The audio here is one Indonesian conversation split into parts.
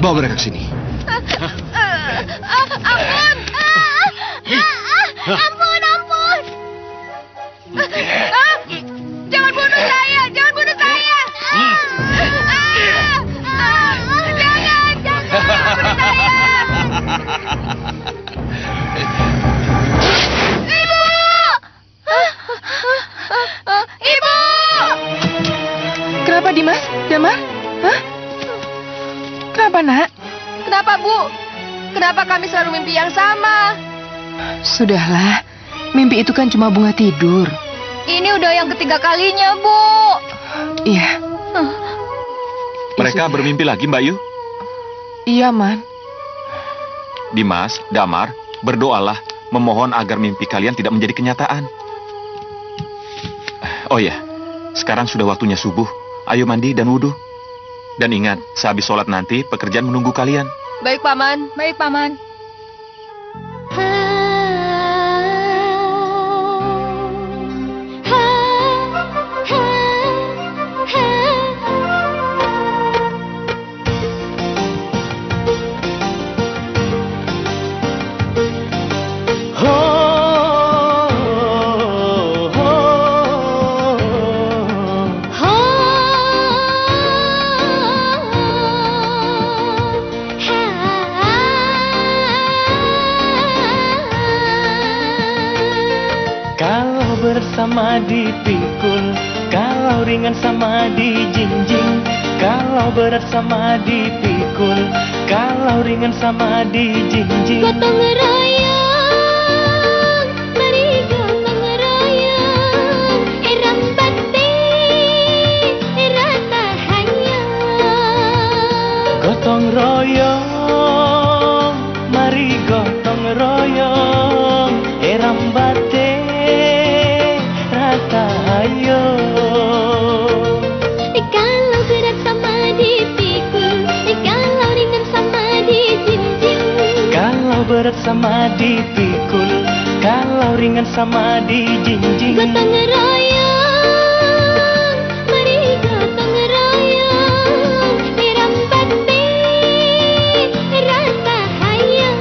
Bawa mereka ke sini. Ampun! Ampun, ampun! Jangan bunuh saya! Jangan bunuh saya! Jangan bunuh saya! Ibu! Ibu! Kenapa, Dimas? Damar? Hah? Kenapa, nak? Kenapa, Bu? Kenapa kami selalu mimpi yang sama? Sudahlah, mimpi itu kan cuma bunga tidur. Ini udah yang ketiga kalinya, Bu. Iya. Mereka bermimpi lagi, Mbak Yu? Iya, Man. Dimas, Damar, berdoalah, memohon agar mimpi kalian tidak menjadi kenyataan. Oh ya, sekarang sudah waktunya subuh. Ayo mandi dan wudhu. Dan ingat, sehabis sholat nanti, pekerjaan menunggu kalian. Baik, Paman. Baik, Paman. Kalau bersama dipikul, kalau ringan sama dijinjing, kalau berat sama dipikul, kalau ringan sama dijinjing. Gotong royong, mari gotong royong, rambate, rata hayang. Gotong royong, mari gotong royong, rambate, rata hayang. Kalau berat sama dipikul, kalau ringan sama dijinjing. Kalau berat sama dipikul, kalau ringan sama dijinjing. Gotong royong, mari gotong royong, rambate, rata hayang.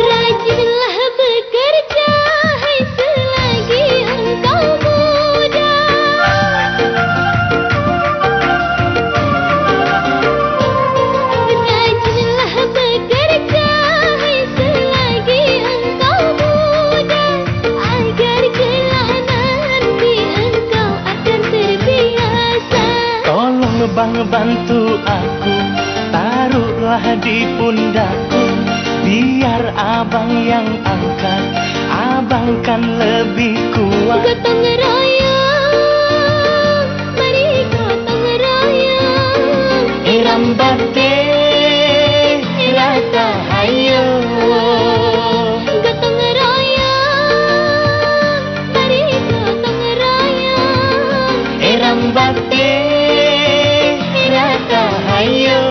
Rajinlah bekerja, hai selagi engkau muda. Rajinlah bekerja, hai selagi engkau muda, agar kelak nanti engkau akan terbiasa. Tolong bang bantu aku, taruhlah di pundakku, biar abang yang angkat, abang kan lebih kuat. Gotong royong, mari gotong royong, Rambate, rata hayo. gotong royong, mari gotong royong, Rambate, rata hayo.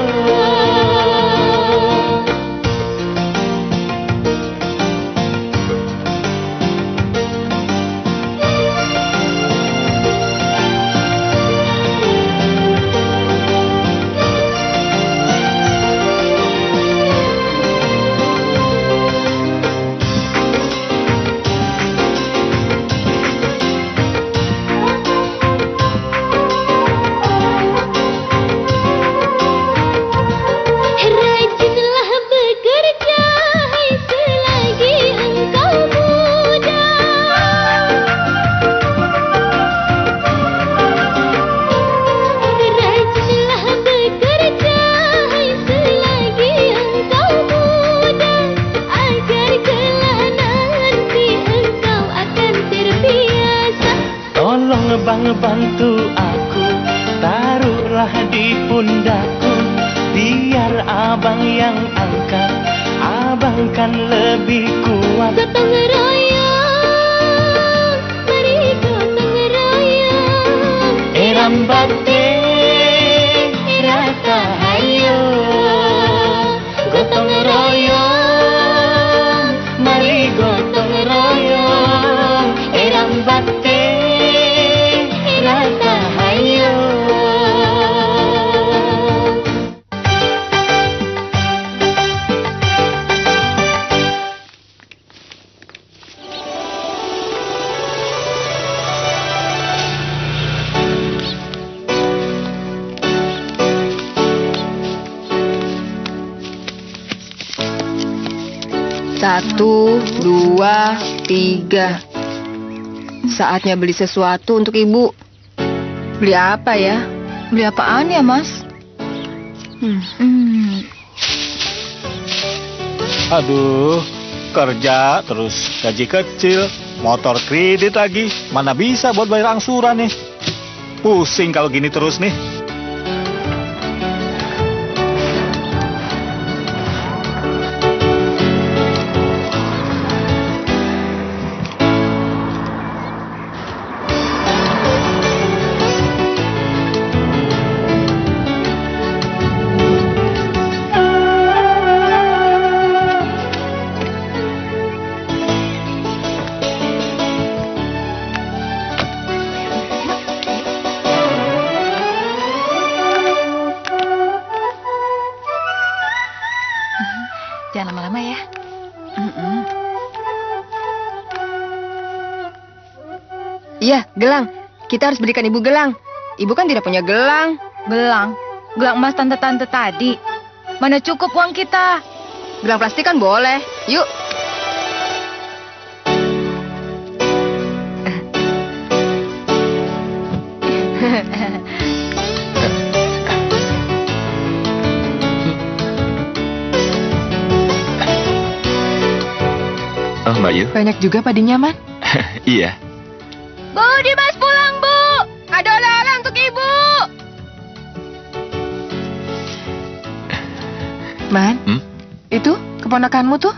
Rajinlah bekerja, hai selagi engkau muda. Rajinlah bekerja, hai selagi engkau muda, agar kelak nanti engkau akan terbiasa. Tolong bang bantu aku, taruhlah Biarlah di pundakku, biar abang yang angkat. Abang kan lebih kuat. Gotong royong, mari gotong royong. Rambate, rata hayo. Gotong royong, mari gotong royong. Rambate, rata hayo. Satu, dua, tiga. Saatnya beli sesuatu untuk ibu. Beli apa ya? Beli apaan ya, Mas? Aduh, kerja terus gaji kecil, motor kredit lagi. Mana bisa buat bayar angsuran nih? Pusing kalau gini terus nih. Jangan lama-lama ya. Iya, gelang. Kita harus belikan ibu gelang. Ibu kan tidak punya gelang. Gelang? Gelang emas tante-tante tadi. Mana cukup uang kita? Gelang plastik kan boleh. Yuk. Oh, Mbak Yu. Banyak juga padinya, Man. Iya. Bu, Dimas pulang, Bu. Ada oleh-oleh untuk ibu. Man, Hmm? itu keponakanmu tuh?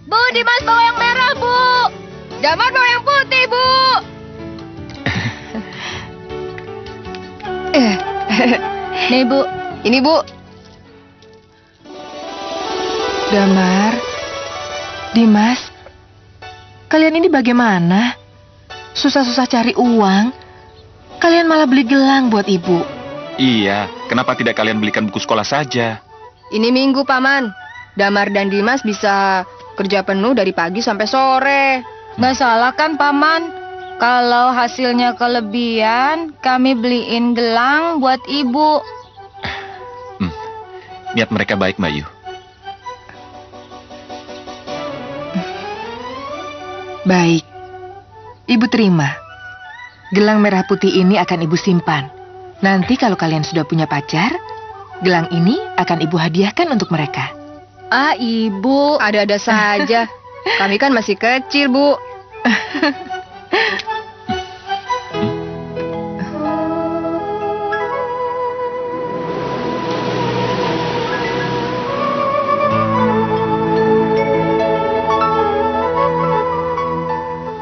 Bu, Dimas bawa yang merah, Bu. Damar bawa yang putih, Bu. Nih, Bu. Ini, Bu. Damar, Dimas, kalian ini bagaimana? Susah-susah cari uang, kalian malah beli gelang buat ibu. Iya, kenapa tidak kalian belikan buku sekolah saja? Ini minggu, Paman. Damar dan Dimas bisa kerja penuh dari pagi sampai sore. Nggak salah kan, Paman? Kalau hasilnya kelebihan, kami beliin gelang buat ibu. Niat mereka baik, Mbak Yu. Baik, ibu terima. Gelang merah putih ini akan ibu simpan. Nanti kalau kalian sudah punya pacar, gelang ini akan ibu hadiahkan untuk mereka. Ah, ibu, ada-ada saja. Kami kan masih kecil, Bu.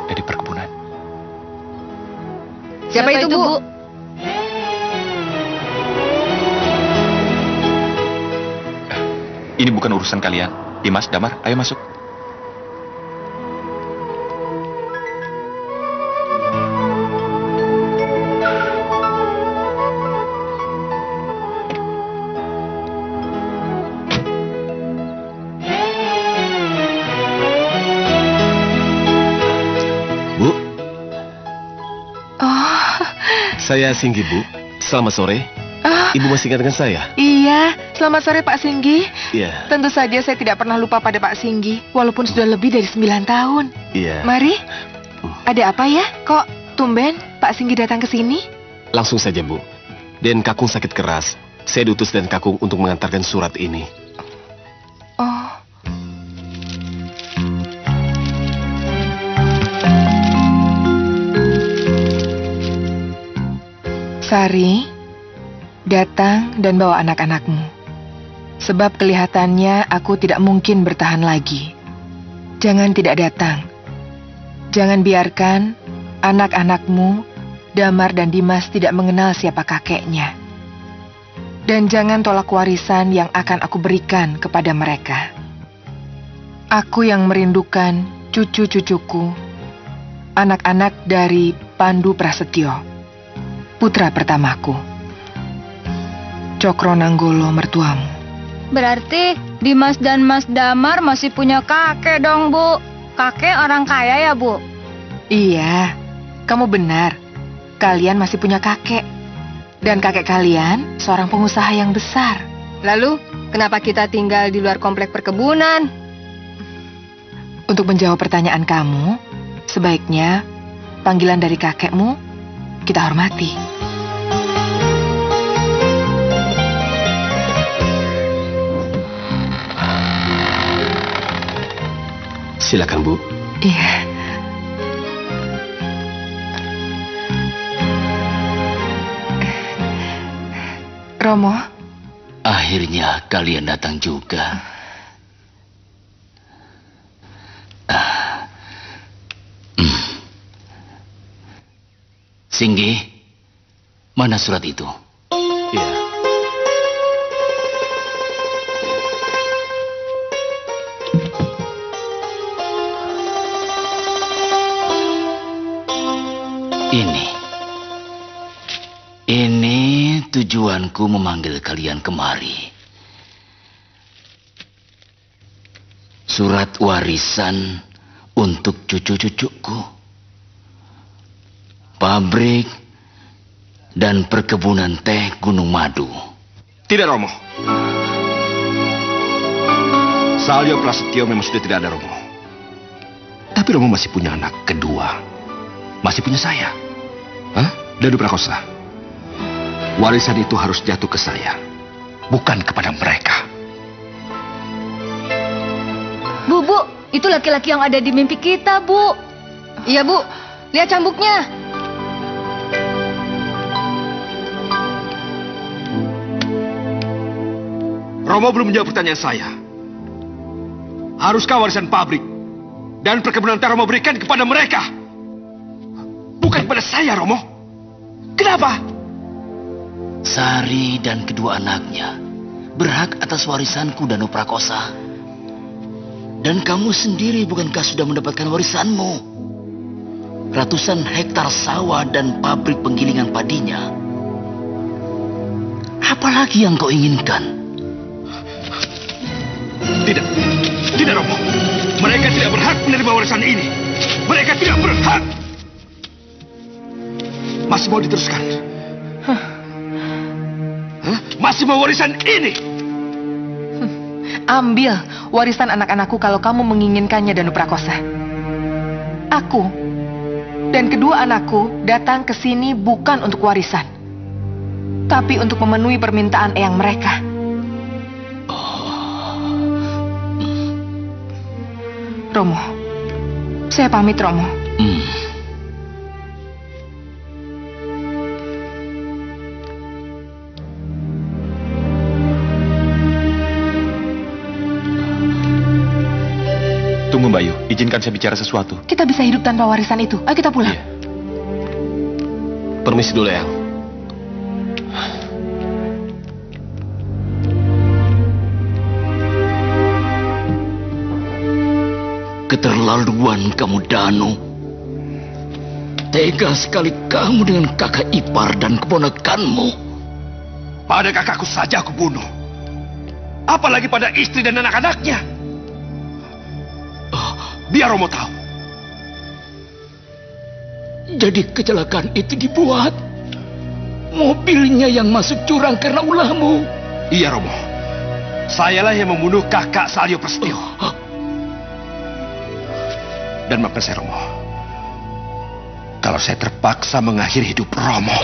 Dari perkebunan. Siapa itu, Bu? Ini bukan urusan kalian. Dimas, Damar, ayo masuk. Bu, Oh, saya Singgi, Bu. Selamat sore. Ibu masih ingat dengan saya? iya. Selamat sore, Pak Singgi. Iya. Tentu saja saya tidak pernah lupa pada Pak Singgi, walaupun sudah lebih dari 9 tahun. Iya. Mari, ada apa ya? Kok tumben Pak Singgi datang ke sini? Langsung saja, Bu. Den Kakung sakit keras. Saya diutus Den Kakung untuk mengantarkan surat ini. Oh, Sari, datang dan bawa anak-anakmu. Sebab kelihatannya aku tidak mungkin bertahan lagi. Jangan tidak datang. Jangan biarkan anak-anakmu, Damar dan Dimas tidak mengenal siapa kakeknya. Dan jangan tolak warisan yang akan aku berikan kepada mereka. Aku yang merindukan cucu-cucuku, anak-anak dari Pandu Prasetyo, putra pertamaku. Cokronanggolo mertuamu. Berarti Dimas dan Mas Damar masih punya kakek dong, Bu. Kakek orang kaya ya, Bu? Iya, kamu benar. Kalian masih punya kakek. Dan kakek kalian seorang pengusaha yang besar. Lalu, kenapa kita tinggal di luar komplek perkebunan? Untuk menjawab pertanyaan kamu, sebaiknya panggilan dari kakekmu kita hormati. Silakan, Bu. Iya. Romo, Akhirnya kalian datang juga. Singgi, mana surat itu? Iya. Ini tujuanku memanggil kalian kemari. Surat warisan untuk cucu-cucuku. Pabrik dan perkebunan teh Gunung Madu. Tidak, Romo. Salyo Prasetyo memang sudah tidak ada, Romo. Tapi Romo masih punya anak kedua. Masih punya saya. Hah? Dadu Prakosa. Warisan itu harus jatuh ke saya, bukan kepada mereka. Bu, itu laki-laki yang ada di mimpi kita, Bu. Iya, Bu. Lihat cambuknya. Romo belum menjawab pertanyaan saya. Haruskah warisan pabrik dan perkebunan teh Romo berikan kepada mereka? Bukan kepada saya, Romo. Kenapa? Sari dan kedua anaknya berhak atas warisanku, Danu Prakosa. Dan kamu sendiri bukankah sudah mendapatkan warisanmu? Ratusan hektar sawah dan pabrik penggilingan padinya. Apalagi yang kau inginkan? Tidak, Romo. Mereka tidak berhak menerima warisan ini. Mereka tidak berhak. Masih mau diteruskan? Hah? Masih mau warisan ini? Ambil warisan anak-anakku kalau kamu menginginkannya, Danu Prakosa. Aku dan kedua anakku datang ke sini bukan untuk warisan, tapi untuk memenuhi permintaan eyang mereka. Romo, saya pamit, Romo. Tunggu, Mbak Yu. Izinkan saya bicara sesuatu. Kita bisa hidup tanpa warisan itu. Ayo kita pulang. Iya. Permisi dulu, Eyang. Keterlaluan kamu, Danu. Tega sekali kamu dengan kakak ipar dan keponakanmu. Pada kakakku saja aku bunuh. Apalagi pada istri dan anak-anaknya. Biar Romo tahu. Jadi kecelakaan itu dibuat. Mobilnya yang masuk jurang karena ulahmu. Iya, Romo. Sayalah yang membunuh kakak Salyo Prasetyo. Dan maafkan saya, Romo. Kalau saya terpaksa mengakhiri hidup Romo.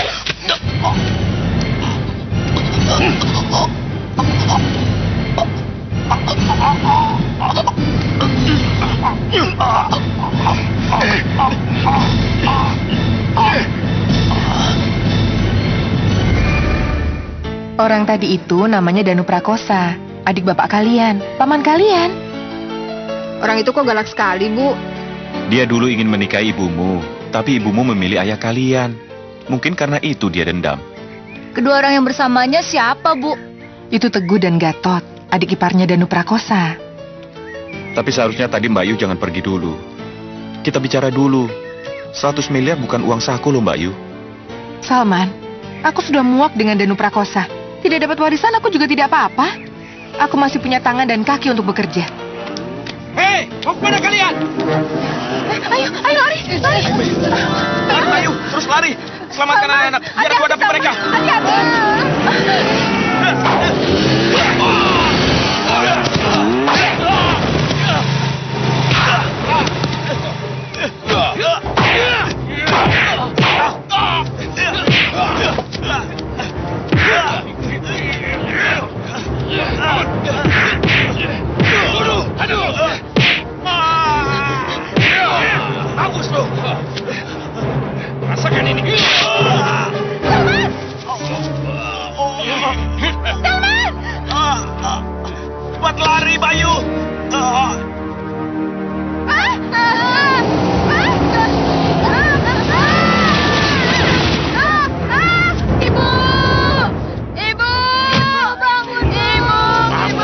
Orang tadi itu namanya Danu Prakosa, adik bapak kalian, paman kalian. Orang itu kok galak sekali, Bu. Dia dulu ingin menikahi ibumu, tapi ibumu memilih ayah kalian. Mungkin karena itu dia dendam. Kedua orang yang bersamanya siapa, Bu? Itu Teguh dan Gatot, adik iparnya Danu Prakosa. Tapi seharusnya tadi Mbak Yu jangan pergi dulu. Kita bicara dulu. 100 miliar bukan uang saku loh, Mbak Yu. Salman, aku sudah muak dengan Danu Prakosa. Tidak dapat warisan aku juga tidak apa-apa. Aku masih punya tangan dan kaki untuk bekerja. Hei, mau kemana kalian? Ayo lari. Lari, Mbak Yu, terus lari. Selamatkan anak-anak, biar aku hadapi mereka. Bagus tuh. Rasakan ini. Buat lari, Bayu. Ibu! Ibu! Bangun, Ibu! Ibu!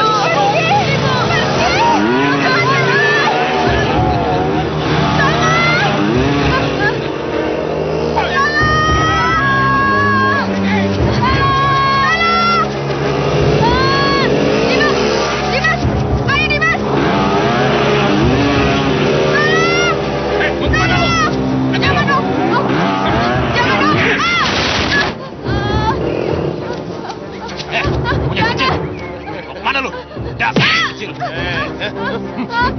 Dimas! Ayo, Dimas! Jangan dong! Jangan dong! Punya kecil. Mau kemana lu? Dasar kecil.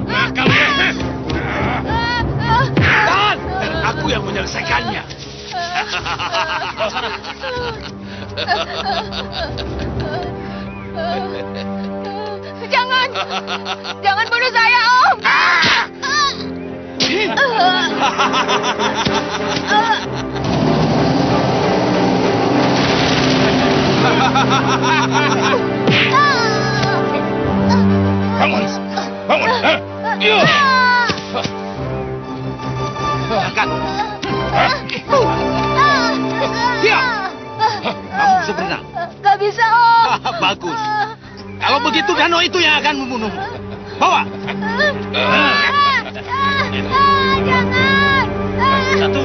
Nakal ya. Tahan! Dan aku yang menyelesaikannya. Jangan! Jangan bunuh saya, Om! Bangun! Bangun! Iya! Angkat! Iya! Kamu bisa berenang? Gak bisa, Om! Bagus. Kalau begitu Dano itu yang akan membunuhmu. Bawa! Jangan! 1, 2.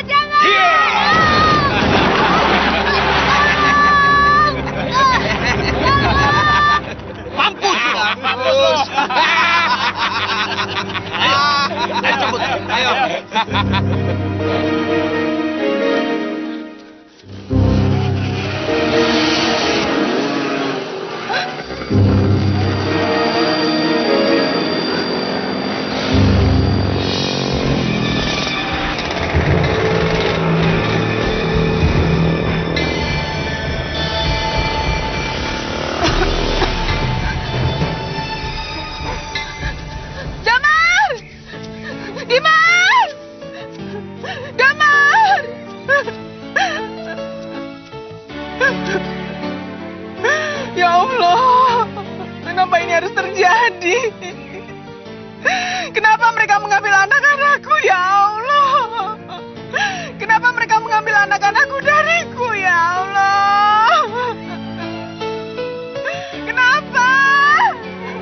Jangan! Iya! Mampus! Mampus! Ayo cabut! Ayo! Damar! Dimas! Damar! Ya Allah, kenapa ini harus terjadi? Kenapa mereka mengambil anak-anakku, ya Allah? Kenapa mereka mengambil anak-anakku dariku, ya Allah? Kenapa?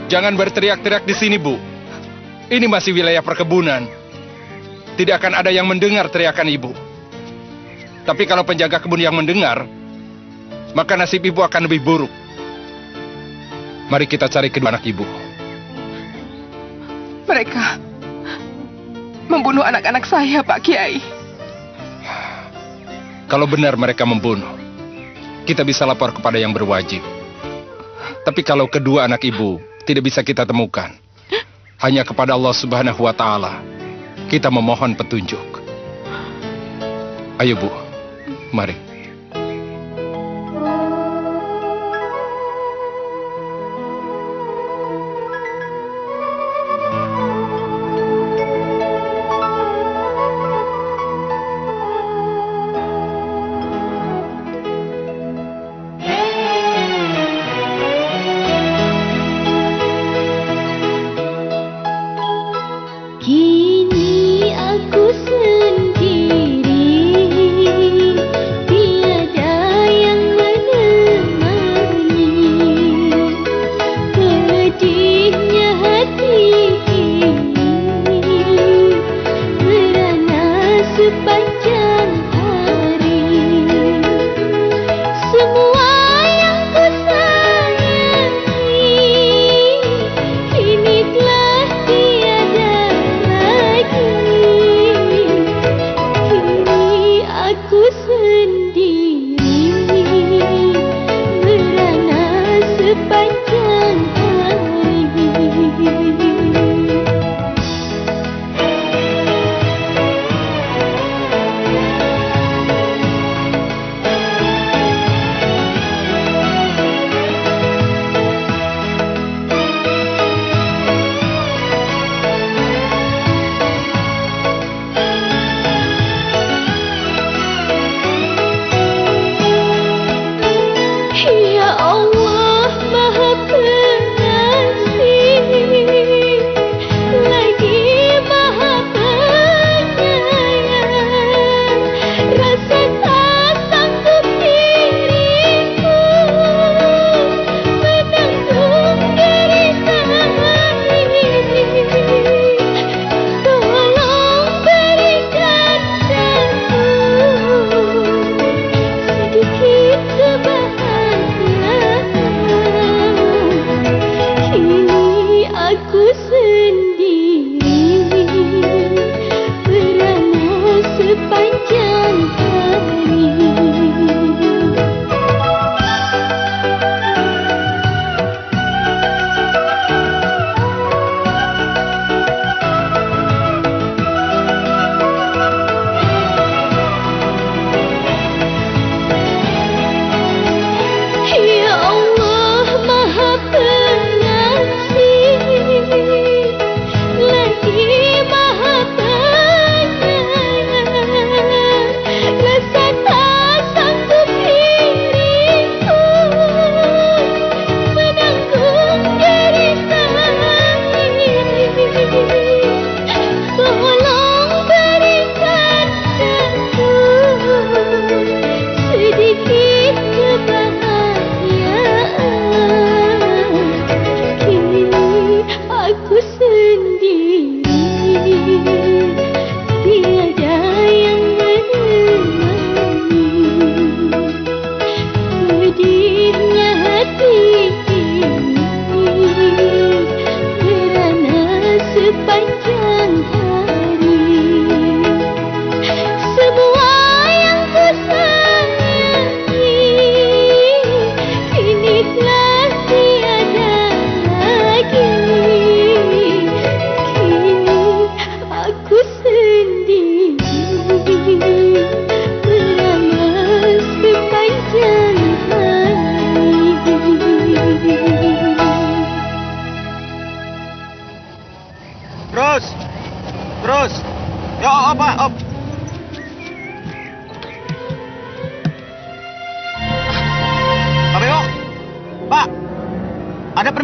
Jangan berteriak-teriak di sini, Bu. Ini masih wilayah perkebunan. Tidak akan ada yang mendengar teriakan Ibu. Tapi kalau penjaga kebun yang mendengar, maka nasib Ibu akan lebih buruk. Mari kita cari kedua anak Ibu. Mereka membunuh anak-anak saya, Pak Kiai. Kalau benar mereka membunuh, kita bisa lapor kepada yang berwajib. Tapi kalau kedua anak Ibu tidak bisa kita temukan, hanya kepada Allah Subhanahu wa Ta'ala kita memohon petunjuk. Ayo, Bu, mari.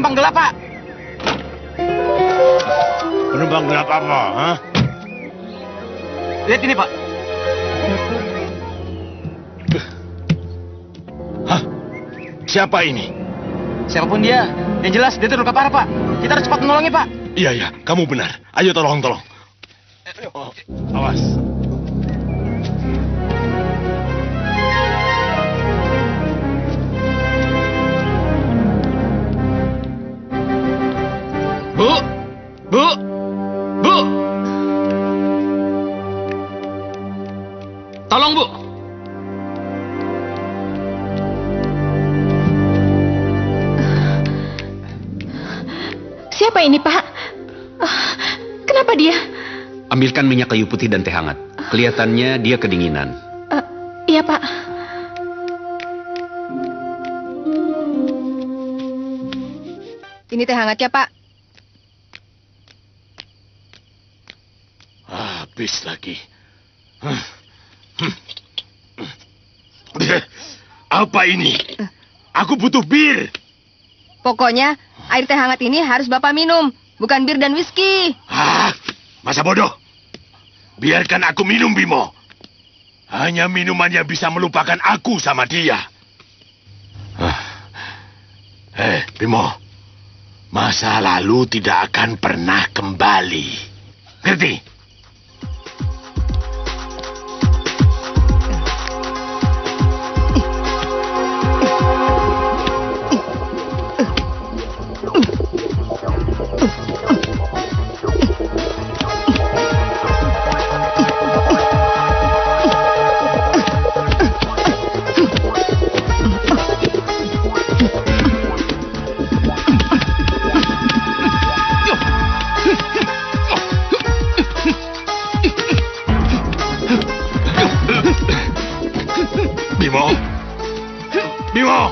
penumpang gelap, Pak. Penumpang gelap apa? Hah? Lihat ini, Pak. Hah? Siapa ini? Siapapun dia, yang jelas dia terluka parah, Pak. Kita harus cepat menolongnya, Pak. Iya, kamu benar. Ayo tolong. Oh, awas. Bu! Tolong, Bu! Siapa ini, Pak? Kenapa dia? Ambilkan minyak kayu putih dan teh hangat. Kelihatannya dia kedinginan. Iya, Pak. Ini teh hangat ya, Pak. Habis lagi. Apa ini? Aku butuh bir. Pokoknya air teh hangat ini harus Bapak minum, bukan bir dan whisky. Masa bodoh? Biarkan aku minum, Bimo. Hanya minuman yang bisa melupakan aku sama dia. Bimo. Masa lalu tidak akan pernah kembali. Ngerti? Bimo!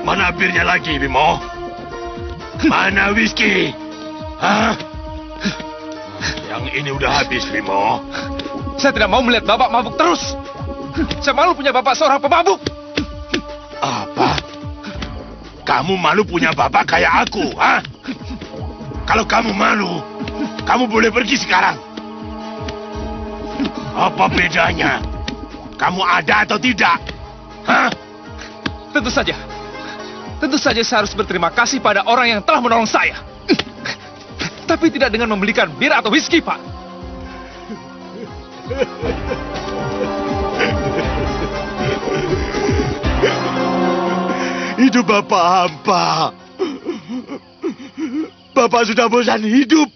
Mana birnya lagi, Bimo? Mana whisky? Hah? Yang ini udah habis, Bimo. Saya tidak mau melihat Bapak mabuk terus. Saya malu punya Bapak seorang pemabuk. Apa? Kamu malu punya bapak kayak aku, ha? Kalau kamu malu, kamu boleh pergi sekarang. Apa bedanya? Kamu ada atau tidak? Hah? Tentu saja. Tentu saja saya harus berterima kasih pada orang yang telah menolong saya. Tapi tidak dengan membelikan bir atau whisky, Pak. Hidup Bapak hampa. Bapak sudah bosan hidup.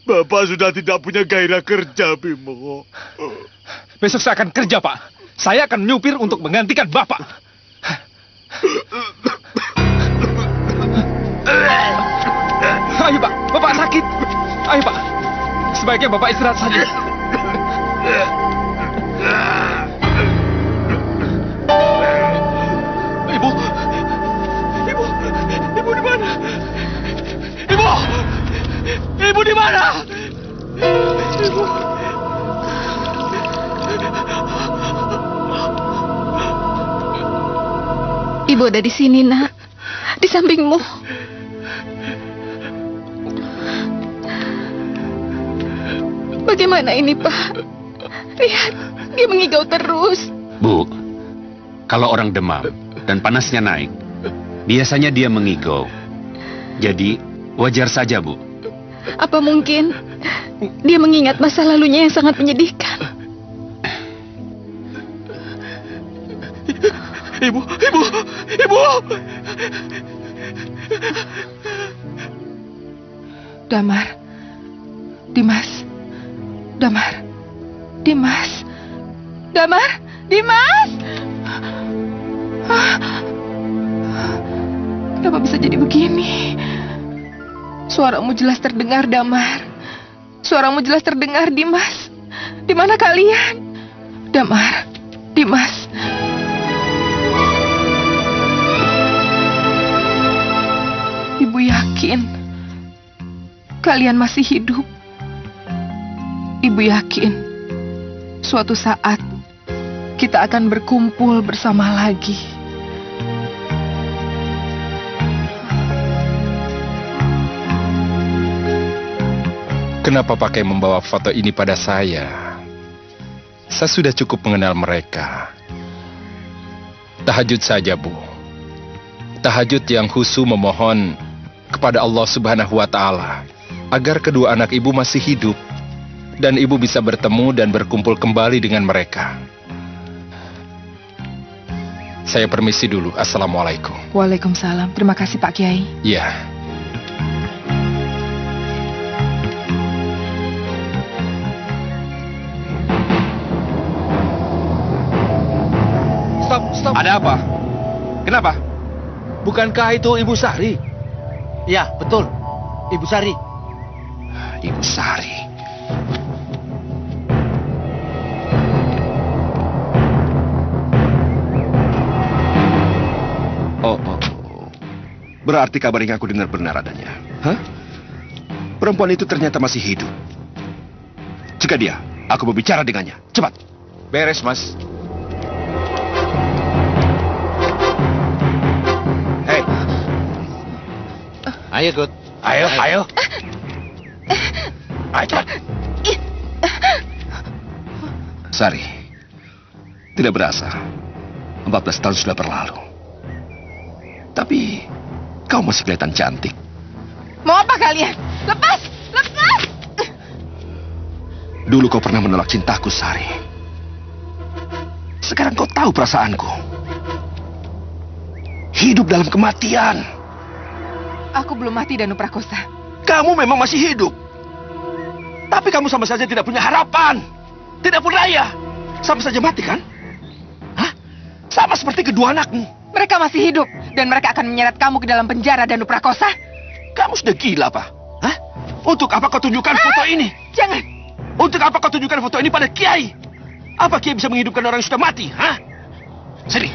Bapak sudah tidak punya gairah kerja, Bimo. Besok saya akan kerja, Pak. Saya akan menyupir untuk menggantikan Bapak. Ayo, Pak. Bapak sakit. Ayo, Pak. Sebaiknya Bapak istirahat saja. Ibu di mana? Ibu di mana? Ibu ada di sini, Nak. Di sampingmu. Bagaimana ini, Pak? Lihat, dia mengigau terus. Bu, kalau orang demam dan panasnya naik, biasanya dia mengigau. Jadi, wajar saja, Bu. Apa mungkin dia mengingat masa lalunya yang sangat menyedihkan? Ibu! Damar, Dimas. Kenapa bisa jadi begini? Suaramu jelas terdengar, Damar. Suaramu jelas terdengar, Dimas. Di mana kalian? Damar, Dimas. Ibu yakin kalian masih hidup. Ibu yakin suatu saat kita akan berkumpul bersama lagi. Kenapa pakai membawa foto ini pada saya? Saya sudah cukup mengenal mereka. Tahajud saja, Bu. Tahajud yang khusyuk memohon kepada Allah Subhanahu wa Ta'ala agar kedua anak ibu masih hidup dan ibu bisa bertemu dan berkumpul kembali dengan mereka. Saya permisi dulu. Assalamualaikum. Waalaikumsalam. Terima kasih Pak Kiai. Iya. Stop. Ada apa? Kenapa? Bukankah itu Ibu Sari? Ya, betul. Ibu Sari. Ibu Sari. Oh. Berarti kabar yang aku dengar benar adanya. Hah? Perempuan itu ternyata masih hidup. Jika dia, aku mau bicara dengannya. Cepat. Beres, Mas. Hei. Ayo, Gut. Ayo. Ayo, cepat. Sari, tidak berasa. 14 tahun sudah berlalu. Tapi, kau masih kelihatan cantik. Mau apa kalian? Lepas! Lepas! Dulu kau pernah menolak cintaku, Sari. Sekarang kau tahu perasaanku. Hidup dalam kematian. Aku belum mati, Danu Prakosa. Kamu memang masih hidup. Tapi kamu sama saja tidak punya harapan. Tidak berdaya. Sama saja mati, kan? Hah? Sama seperti kedua anakmu. Mereka masih hidup. Dan mereka akan menyeret kamu ke dalam penjara, Danu Prakosa. Kamu sudah gila, Pak. Hah? Untuk apa kau tunjukkan foto ini? Jangan. Untuk apa kau tunjukkan foto ini pada Kiai? Apa Kiai bisa menghidupkan orang yang sudah mati? Hah? Sini.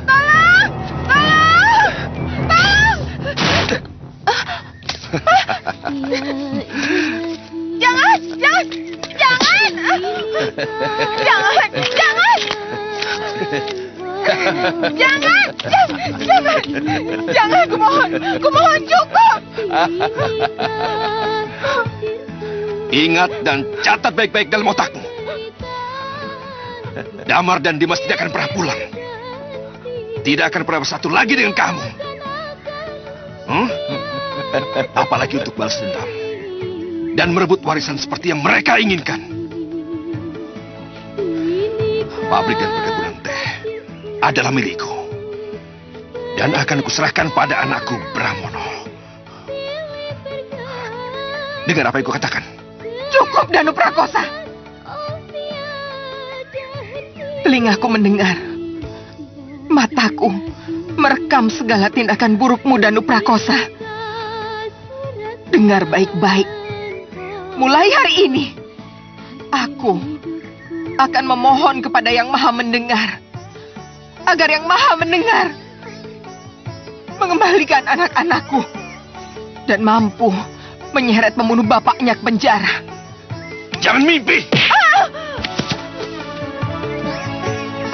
Tolong! Tolong! Tolong! Jangan! Jangan! Jangan! Jangan! Jangan! Jangan! Jangan! Jangan! Kumohon cukup! Ingat dan catat baik-baik dalam otakmu. Damar dan Dimas tidak akan pernah pulang. Tidak akan pernah bersatu lagi dengan kamu. Apalagi untuk balas dendam. Dan merebut warisan seperti yang mereka inginkan. Pabrik dan perkebunan teh adalah milikku. Dan akan kuserahkan pada anakku Bramono. Dengar apa yang kukatakan. Cukup, Danu Prakosa. Telingaku mendengar. Mataku merekam segala tindakan burukmu, Danu Prakosa. Dengar baik-baik. Mulai hari ini, aku akan memohon kepada Yang Maha Mendengar. Agar Yang Maha Mendengar mengembalikan anak-anakku. Dan mampu menyeret pembunuh bapaknya ke penjara. Jangan mimpi.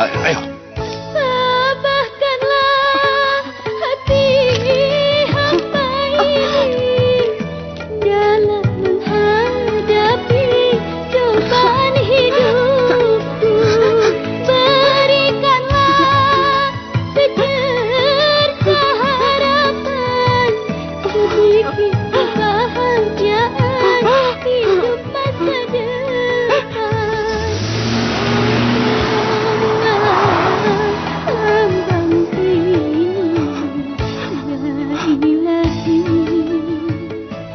Ayo. Tabahkanlah hati hamba ini dalam menghadapi cobaan hidupku. Berikanlah secerca harapan sedikit kebahagiaan hidup masa depan.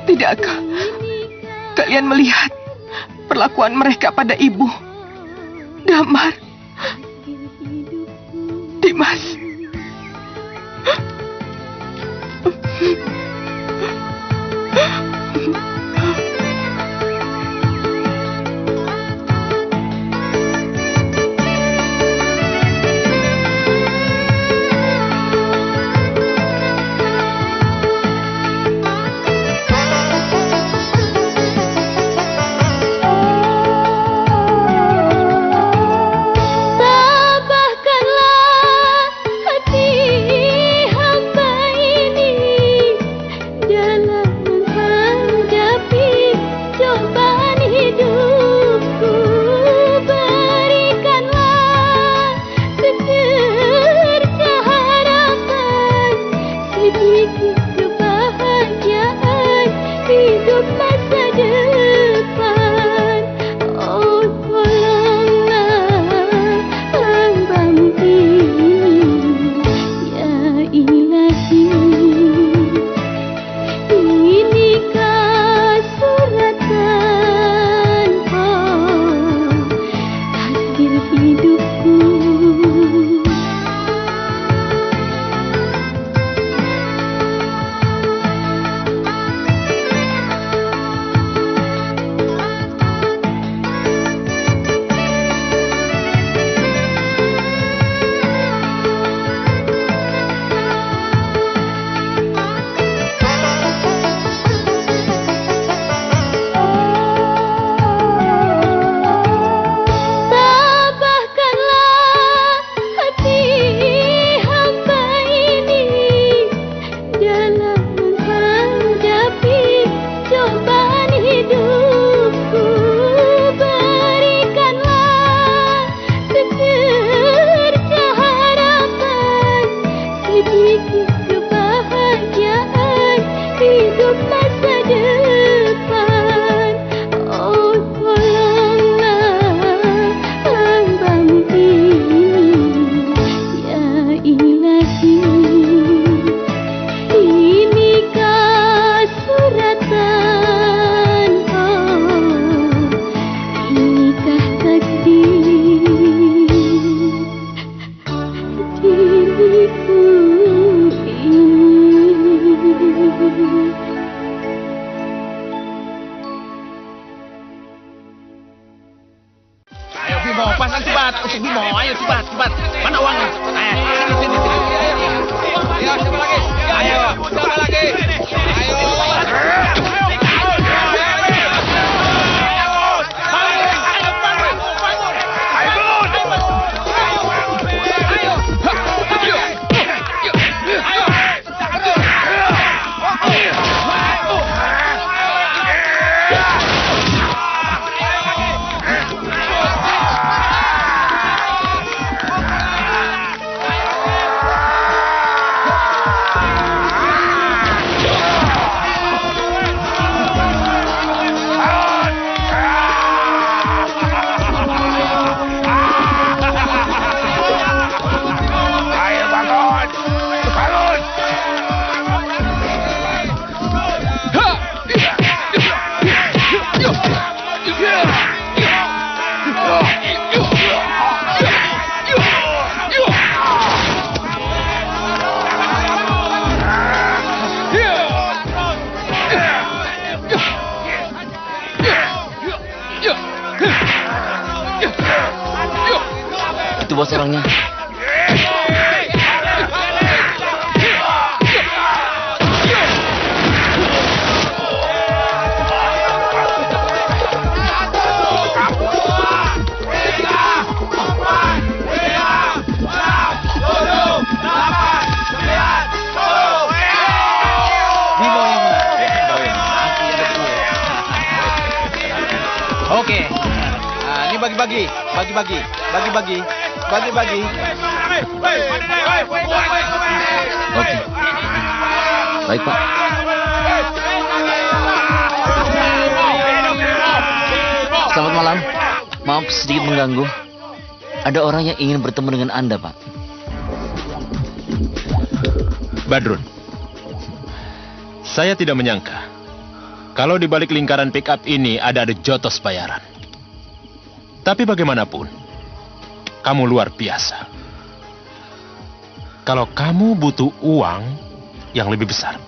Tidakkah kalian melihat perlakuan mereka pada ibu, Damar, Dimas? Bimo, pasang cepat untuk Bimo. Ayo cepat. Mana uangnya? Sini. Ayo, siapa lagi? Ayo, siapa lagi? Itu bos orangnya. Oke. Nah, ini bagi-bagi. Oke. Baik, Pak. Selamat malam. Maaf sedikit mengganggu. Ada orang yang ingin bertemu dengan Anda, Pak. Badrun, saya tidak menyangka kalau di balik lingkaran pick up ini ada jotos bayaran. Tapi bagaimanapun, kamu luar biasa. Kalau kamu butuh uang yang lebih besar,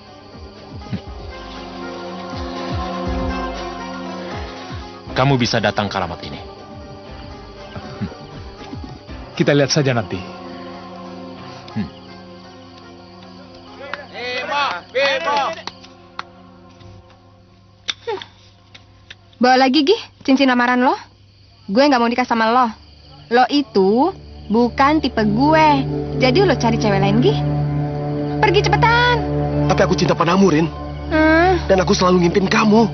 kamu bisa datang ke alamat ini. Kita lihat saja nanti. Bawa lagi, Gi, cincin lamaran lo. Gue nggak mau nikah sama lo. Lo itu bukan tipe gue. Jadi lo cari cewek lain, Gi. Pergi cepetan. Tapi aku cinta padamu, Rin. Dan aku selalu ngimpin kamu.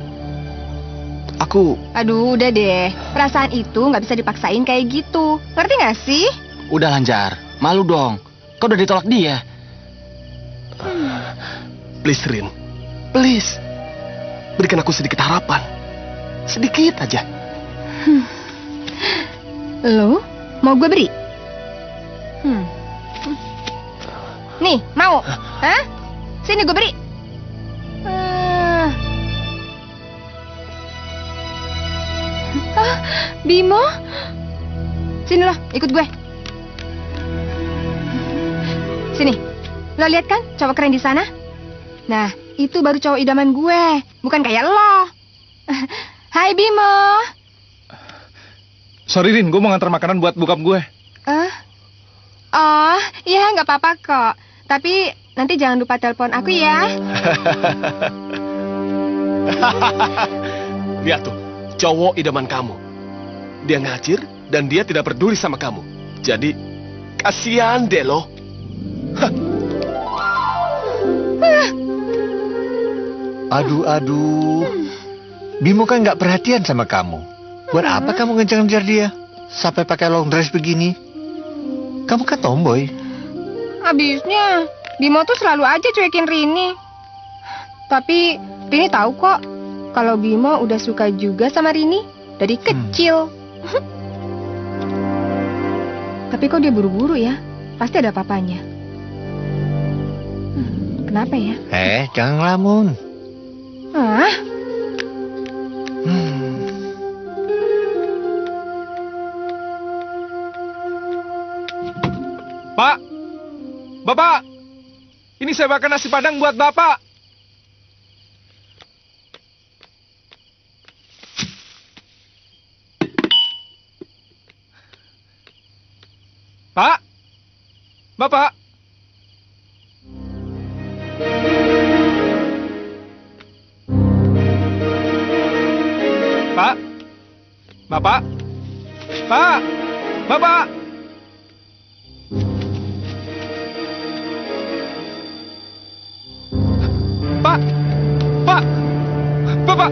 Aduh, udah deh. Perasaan itu nggak bisa dipaksain kayak gitu. Ngerti nggak sih? Udah lancar. Malu dong. Kau udah ditolak dia. Please, Rin. Please. Berikan aku sedikit harapan. Sedikit aja. Lo mau gue beri? Nih, mau? Hah? Sini gue beri. Bimo? Sini lo, ikut gue. Sini. Lo lihat kan cowok keren di sana? Nah, itu baru cowok idaman gue, bukan kayak lo. Hai Bimo. Sorry Rin, gue mau ngantar makanan buat bokap gue. Oh, iya nggak apa-apa kok. Tapi nanti jangan lupa telepon aku ya. Lihat tuh, cowok idaman kamu. Dia ngacir dan dia tidak peduli sama kamu. Jadi, kasihan deh lo. Aduh. Bimo kan nggak perhatian sama kamu. Buat apa kamu ngejar-ngejar dia? Sampai pakai long dress begini. Kamu kan tomboy. Habisnya, Bimo tuh selalu aja cuekin Rini. Tapi Rini tahu kok kalau Bimo udah suka juga sama Rini dari kecil. Tapi kok dia buru-buru ya? Pasti ada papanya. Kenapa ya? Jangan ngelamun. Pak, Bapak, ini saya makan nasi padang buat Bapak. Pak? Bapak? Pak? Bapak? Pak? Bapak? Pak? Pak? Bapak?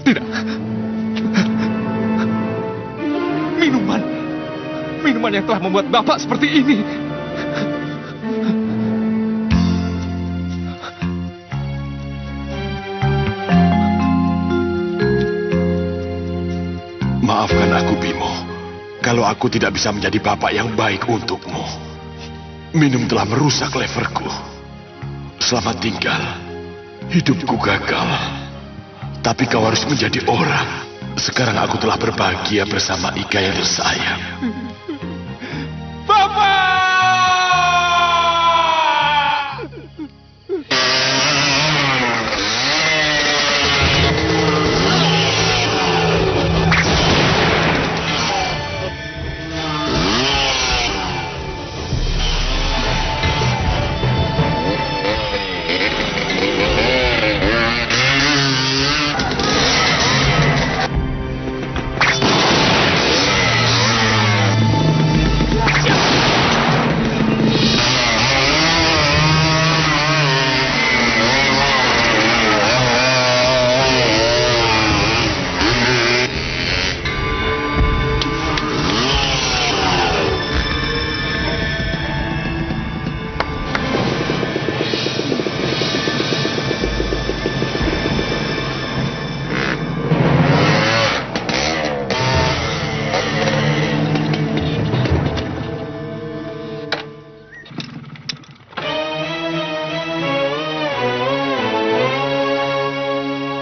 Tidak. Minuman yang telah membuat Bapak seperti ini. Maafkan aku, Bimo. Kalau aku tidak bisa menjadi bapak yang baik untukmu. Minum telah merusak leverku. Selamat tinggal. Hidupku gagal. Tapi kau harus menjadi orang. Sekarang aku telah berbahagia bersama Ika yang tersayang.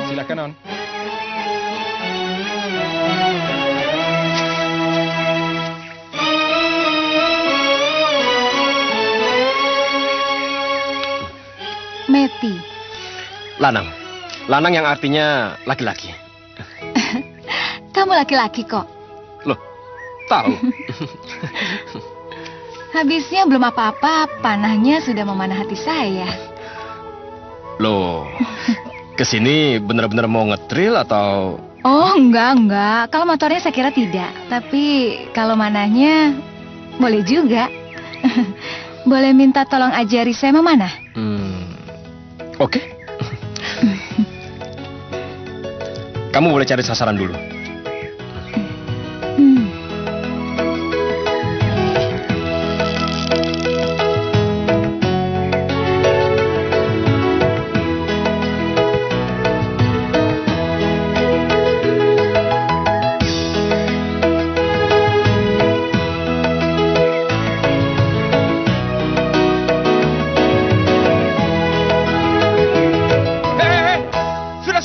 Silakan, Non. Meti. Lanang. Lanang yang artinya laki-laki. Kamu laki-laki kok. Loh, tahu. Habisnya belum apa-apa, panahnya sudah memanah hati saya. Loh, kesini bener-bener mau ngetril atau... Oh, enggak. Kalau motornya saya kira tidak. Tapi kalau manahnya, boleh juga. Boleh minta tolong ajari saya memanah? Oke. Kamu boleh cari sasaran dulu.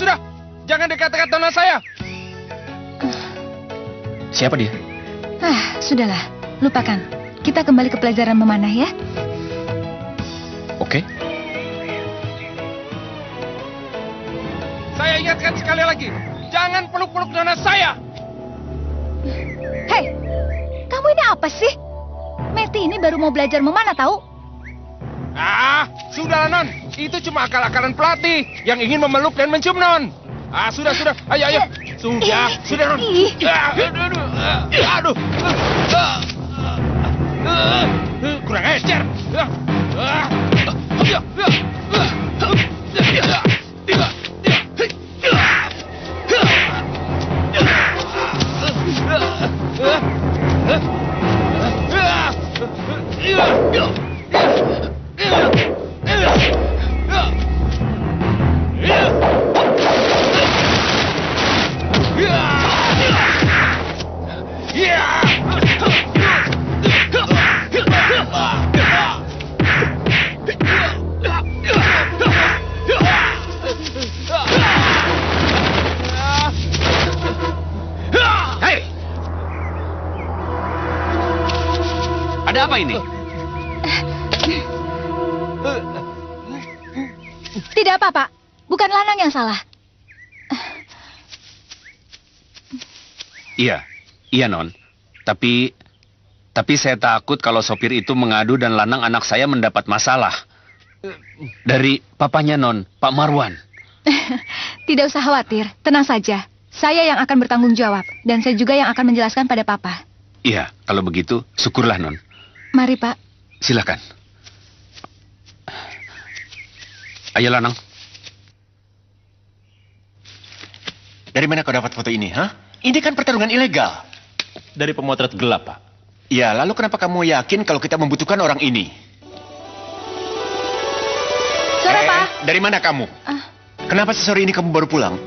Sudah. Jangan dekat-dekat nona saya. Siapa dia? Sudahlah. Lupakan. Kita kembali ke pelajaran memanah ya. Oke. Saya ingatkan sekali lagi. Jangan peluk-peluk nona saya. Hei, kamu ini apa sih? Meti ini baru mau belajar memanah tahu? Sudahlah, Non. Itu cuma akal-akalan pelatih yang ingin memeluk dan mencium, Non. Sudah. Ayo. Sudah, Non. Aduh. Kurang ajar. Ada apa ini? Tidak apa-apa. Bukan Lanang yang salah. Iya, Non. Tapi Tapi saya takut kalau sopir itu mengadu dan Lanang anak saya mendapat masalah. Dari papanya Non, Pak Marwan. Tidak usah khawatir, tenang saja. Saya yang akan bertanggung jawab, dan saya juga yang akan menjelaskan pada Papa. Iya, kalau begitu, syukurlah Non. Mari, Pak. Silakan. Ayo Lanang. Dari mana kau dapat foto ini, ha? Ini kan pertarungan ilegal. Dari pemotret gelap, Pak. Ya, lalu kenapa kamu yakin kalau kita membutuhkan orang ini? Sore, Pak. Dari mana kamu? Kenapa sore ini kamu baru pulang?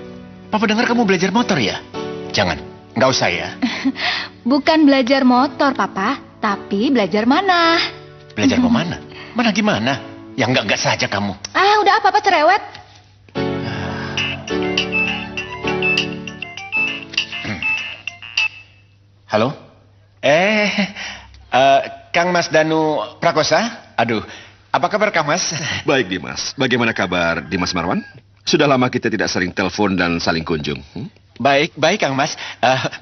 Papa dengar kamu belajar motor ya? Jangan, nggak usah ya. Bukan belajar motor, Papa, tapi belajar mana. Belajar mana? Mana gimana? Ya enggak saja kamu. Udah apa-apa cerewet. Halo? Kang Mas Danu Prakosa? Aduh, apa kabar Kang Mas? Baik Dimas, bagaimana kabar Dimas Marwan? Sudah lama kita tidak sering telepon dan saling kunjung. Baik Kang Mas.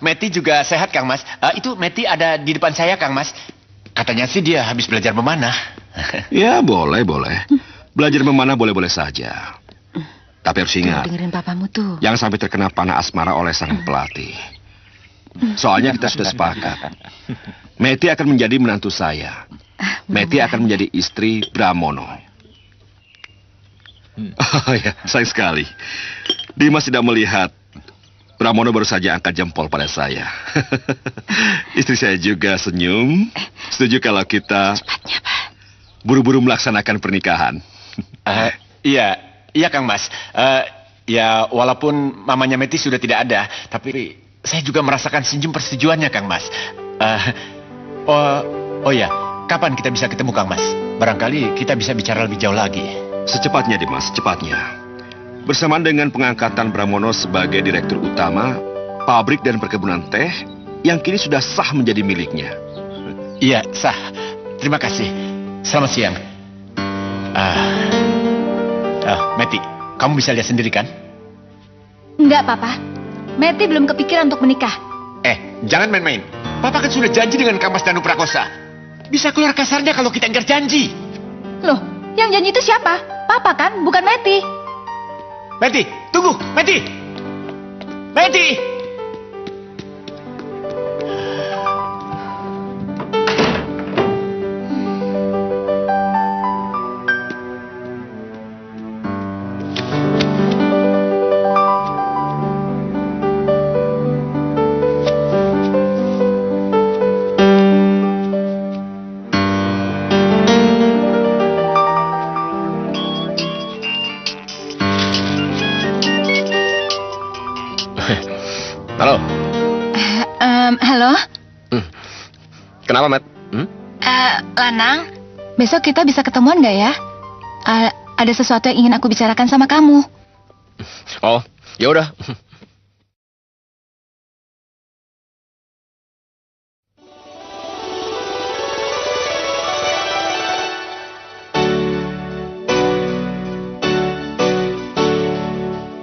Meti juga sehat Kang Mas. Itu Meti ada di depan saya Kang Mas. Katanya sih dia habis belajar memanah. Ya boleh. Belajar memanah boleh-boleh saja. Tapi harus ingat, Dengerin papamu tuh. jangan sampai terkena panah asmara oleh sang pelatih. Soalnya kita sudah sepakat. Meti akan menjadi menantu saya. Meti akan menjadi istri Bramono. Oh ya, sayang sekali. Dimas tidak melihat. Bramono baru saja angkat jempol pada saya. Istri saya juga senyum. Setuju kalau kita buru-buru melaksanakan pernikahan. Iya Kang Mas. Ya walaupun mamanya Meti sudah tidak ada, tapi saya juga merasakan senyum persetujuannya Kang Mas. Oh ya, kapan kita bisa ketemu Kang Mas? Barangkali kita bisa bicara lebih jauh lagi. Secepatnya Dimas, secepatnya. Bersamaan dengan pengangkatan Bramono sebagai direktur utama pabrik dan perkebunan teh yang kini sudah sah menjadi miliknya. Iya, sah. Terima kasih. Selamat siang. Meti, kamu bisa lihat sendiri kan? Enggak, Papa. Meti belum kepikiran untuk menikah. Jangan main-main. Papa kan sudah janji dengan Kang Mas Danu Prakosa. Bisa keluar kasarnya kalau kita ingkar janji. Loh, yang janji itu siapa? Papa kan, bukan Meti. Meti, tunggu, Meti. Meti. Halo. Halo? Kenapa, Matt? Lanang, besok kita bisa ketemuan nggak ya? Ada sesuatu yang ingin aku bicarakan sama kamu. Oh, ya udah.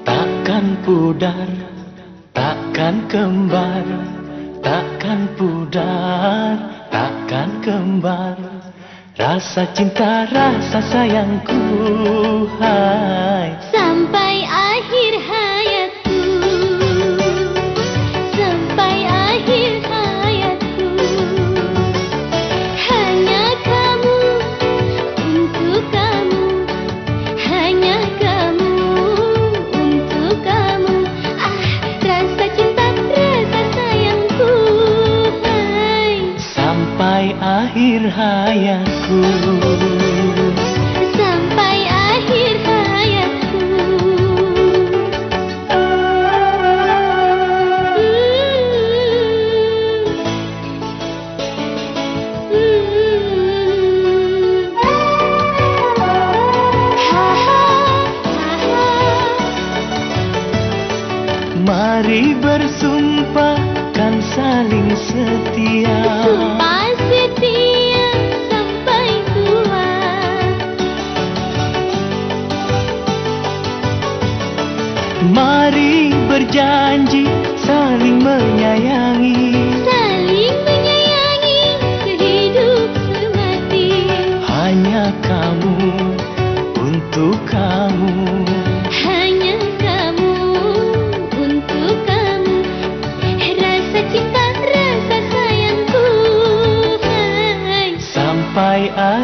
Takkan pudar, takkan kembar, takkan pudar, takkan kembar. Rasa cinta, rasa sayangku, hai. Sampai akhir hayatku, sampai akhir hayatku, hanya kamu, untuk kamu, hanya kamu, untuk kamu. Rasa cinta, rasa sayangku, hai. Sampai akhir hayatku, sampai akhir hayatku. mari bersumpah kan saling setia. Sumpah setia sampai tua. Mari berjanji saling menyayangi. Saling menyayangi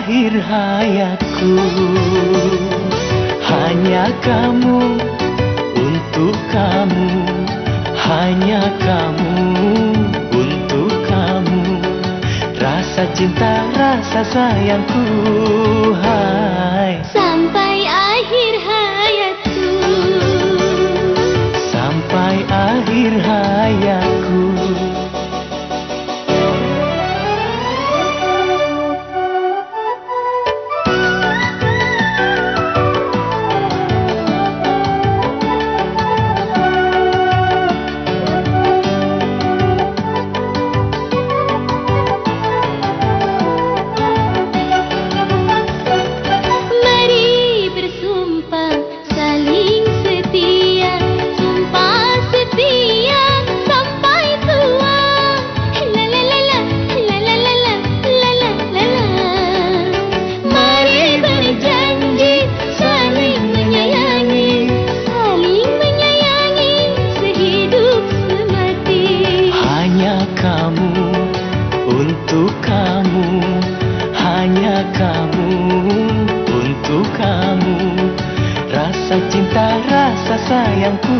akhir hayatku. Hanya kamu, untuk kamu, hanya kamu, untuk kamu. Rasa cinta, rasa sayangku, hai. Sampai akhir hayatku. Sampai akhir hayatku. Mari bersumpah saling setia, sumpah setia sampai tua. La la la la, la la la la, la la la la. Mari berjanji saling menyayangi sehidup semati. Hanya kamu, untuk kamu, hanya kamu, untuk kamu. Rasa cinta, rasa sayangku,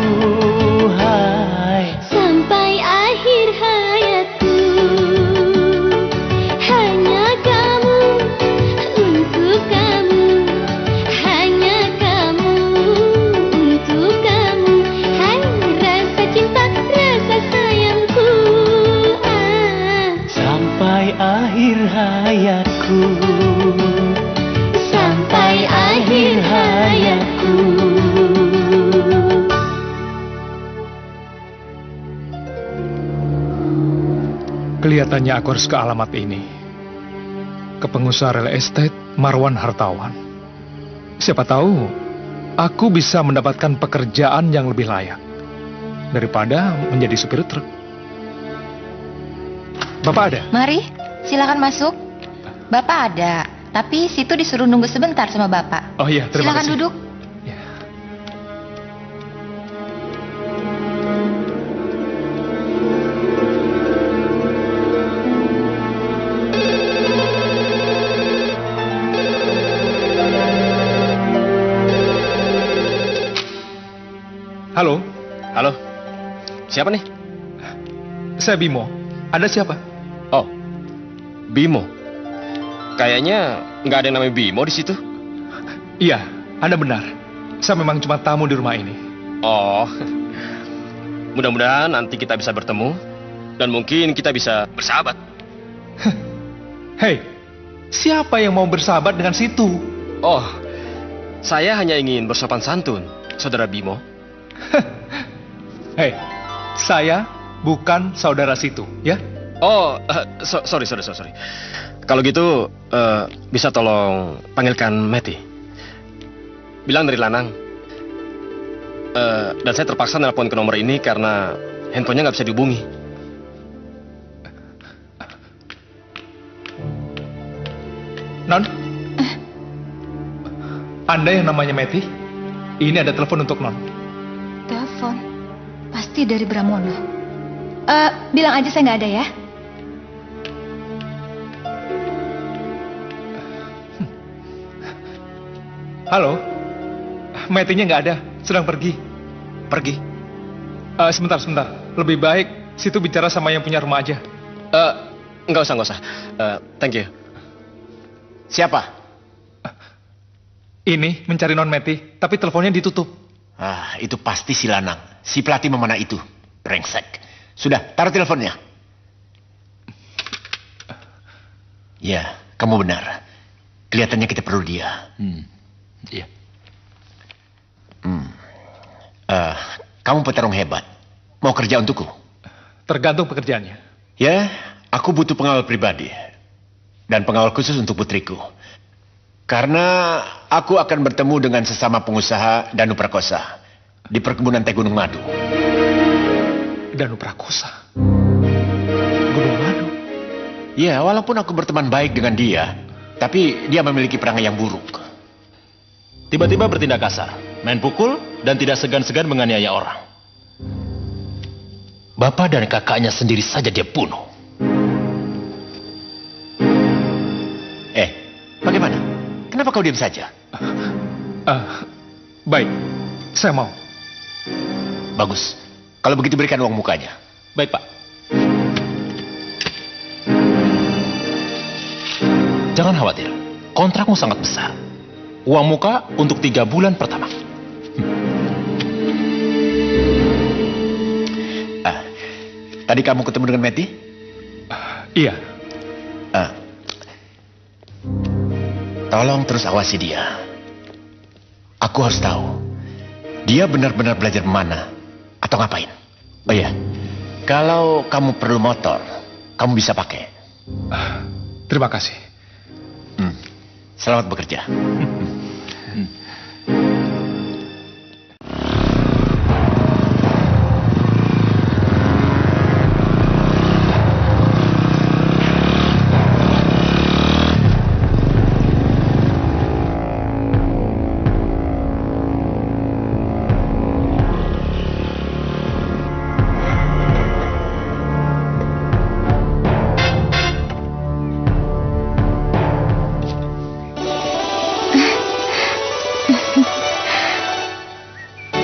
hai. Sampai akhir hayatku. Hanya kamu, untuk kamu, hanya kamu, untuk kamu. Hai, rasa cinta, rasa sayangku. Sampai akhir hayatku. Sampai akhir hayatku. Kelihatannya aku harus ke alamat ini. Ke pengusaha real estate Marwan Hartawan. Siapa tahu aku bisa mendapatkan pekerjaan yang lebih layak daripada menjadi supir truk. Bapak ada? Mari, silakan masuk. Bapak ada, tapi situ disuruh nunggu sebentar sama Bapak. Oh iya, terima Silakan kasih. duduk. Halo? Halo, siapa nih? Saya Bimo. Ada siapa? Oh, Bimo. Kayaknya nggak ada yang namanya Bimo di situ. Iya, Anda benar. Saya memang cuma tamu di rumah ini. Oh, mudah-mudahan nanti kita bisa bertemu dan mungkin kita bisa bersahabat. Hei, siapa yang mau bersahabat dengan situ? Oh, saya hanya ingin bersopan santun, Saudara Bimo. Hei, saya bukan saudara situ, ya? Oh, sorry. Kalau gitu, bisa tolong panggilkan Meti. Bilang dari Lanang. Dan saya terpaksa nelpon ke nomor ini karena handphonenya nggak bisa dihubungi. Non? Anda yang namanya Meti? Ini ada telepon untuk Non. Telepon. Pasti dari Bramono. Bilang aja saya nggak ada ya. Halo? Metinya nggak ada, sedang pergi. Pergi? Sebentar. Lebih baik situ bicara sama yang punya rumah aja. Nggak usah. Thank you. Siapa? Ini mencari Non Meti, tapi teleponnya ditutup. Ah, itu pasti si Lanang. Si pelatih memanah itu. Brengsek. Sudah, taruh teleponnya. Ya, kamu benar. Kelihatannya kita perlu dia. Iya. Kamu petarung hebat. Mau kerja untukku? Tergantung pekerjaannya. Ya, aku butuh pengawal pribadi. Dan pengawal khusus untuk putriku. Karena aku akan bertemu dengan sesama pengusaha Danu Prakosa di perkebunan teh Gunung Madu. Danu Prakosa? Gunung Madu? Ya, walaupun aku berteman baik dengan dia, tapi dia memiliki perangai yang buruk. Tiba-tiba bertindak kasar, main pukul, dan tidak segan-segan menganiaya orang. Bapak dan kakaknya sendiri saja dia bunuh. Bagaimana kau diam saja? Baik, saya mau. Bagus. Kalau begitu berikan uang mukanya. Baik, Pak. Jangan khawatir, kontrakmu sangat besar. Uang muka untuk 3 bulan pertama. Tadi kamu ketemu dengan Matty? Iya. Tolong terus awasi dia. Aku harus tahu, dia benar-benar belajar mana atau ngapain. Oh iya, kalau kamu perlu motor, kamu bisa pakai. Terima kasih. Selamat bekerja.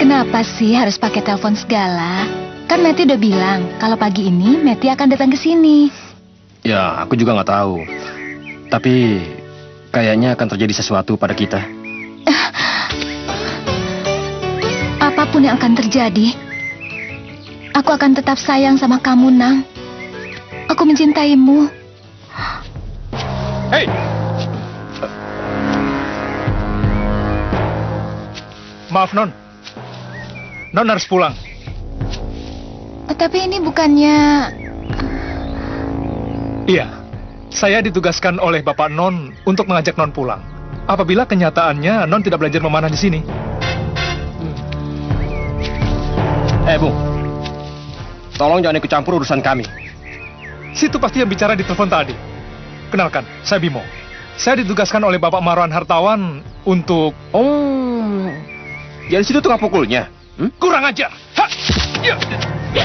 Kenapa sih harus pakai telepon segala? Kan Matty udah bilang kalau pagi ini Matty akan datang ke sini. Ya, aku juga nggak tahu. Tapi kayaknya akan terjadi sesuatu pada kita. Apapun yang akan terjadi, aku akan tetap sayang sama kamu, Nang. Aku mencintaimu. Hei! Maaf, Non. Non harus pulang. Tapi ini bukannya... Iya, saya ditugaskan oleh Bapak Non untuk mengajak Non pulang. Apabila kenyataannya Non tidak belajar memanah di sini. Bung. Tolong jangan ikut campur urusan kami. Situ pasti yang bicara di telepon tadi. Kenalkan, saya Bimo. Saya ditugaskan oleh Bapak Marwan Hartawan untuk... Oh, jadi situ tukang pukulnya? Kurang ajar. Ha! Ya! Ya!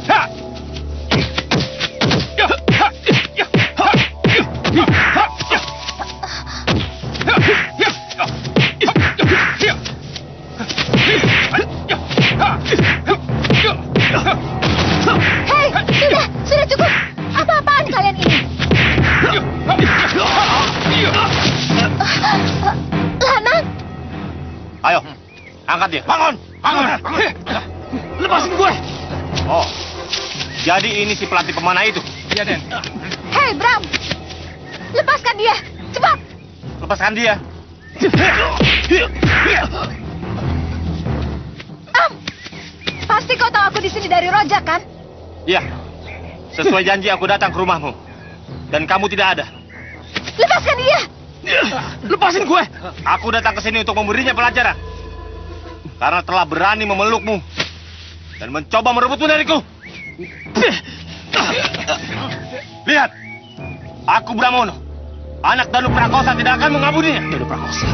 Ha! Ya! Ha! Ya! Ha! Ya! Ha! Ya! Ya! Ya! Hei, sudah cukup. Apa-apaan kalian ini? Lanang. Ayo, angkat dia. Bangun, bangun. Lepasin gue. Oh, jadi ini si pelatih pemanah itu? Iya, Den. Hei, Bram. Lepaskan dia. Cepat. Lepaskan dia. Pasti kau tahu aku di sini dari Rojak, kan? Iya. Sesuai janji aku datang ke rumahmu. Dan kamu tidak ada. Lepaskan dia. Lepasin gue. Aku datang ke sini untuk memberinya pelajaran. Karena telah berani memelukmu dan mencoba merebutmu dariku. Lihat. Aku Bramono. Anak Danu Prakosa tidak akan mengampuninya. Danu Prakosa.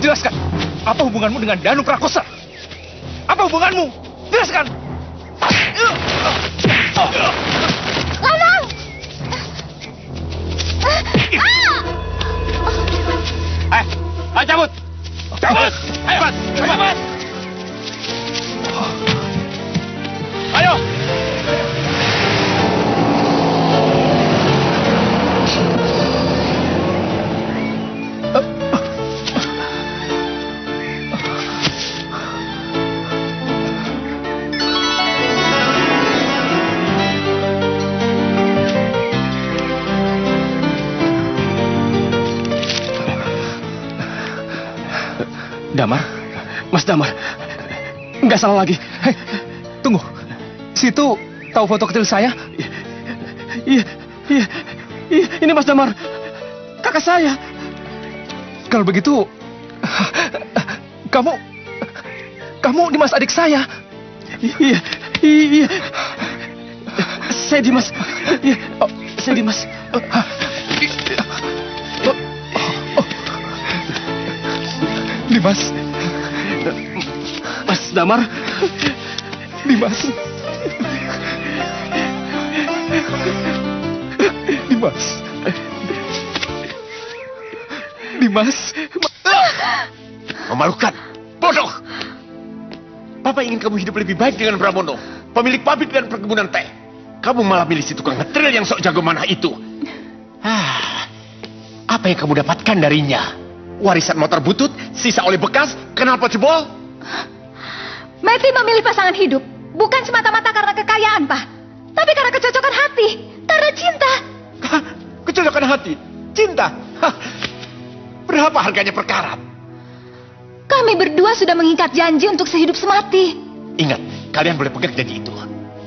Jelaskan, apa hubunganmu dengan Danu Prakosa? Apa hubunganmu? Jelaskan. Lanang! Ayo cabut! Cabut! Ayo! Cabut! Ayo! Damar? Mas Damar? Nggak salah lagi. Hei, tunggu. Situ tahu foto kecil saya? Iya. Ini Mas Damar. Kakak saya. Kalau begitu, kamu Dimas adik saya. Iya. Saya Dimas. Iya, saya Dimas. Dimas. Mas Damar. Dimas. Dimas. Dimas. Memalukan. Bodoh. Papa ingin kamu hidup lebih baik dengan Pramono, pemilik pabrik dan perkebunan teh. Kamu malah milih si tukang ngetril yang sok jago manah itu. Apa yang kamu dapatkan darinya? Warisan motor butut, sisa oli bekas, knalpot jebol? Meti memilih pasangan hidup bukan semata-mata karena kekayaan, Pak. Tapi karena kecocokan hati, karena cinta. Kecocokan hati? Cinta? Berapa harganya per karat? Kami berdua sudah mengikat janji untuk sehidup semati. Ingat, kalian boleh pegang janji itu.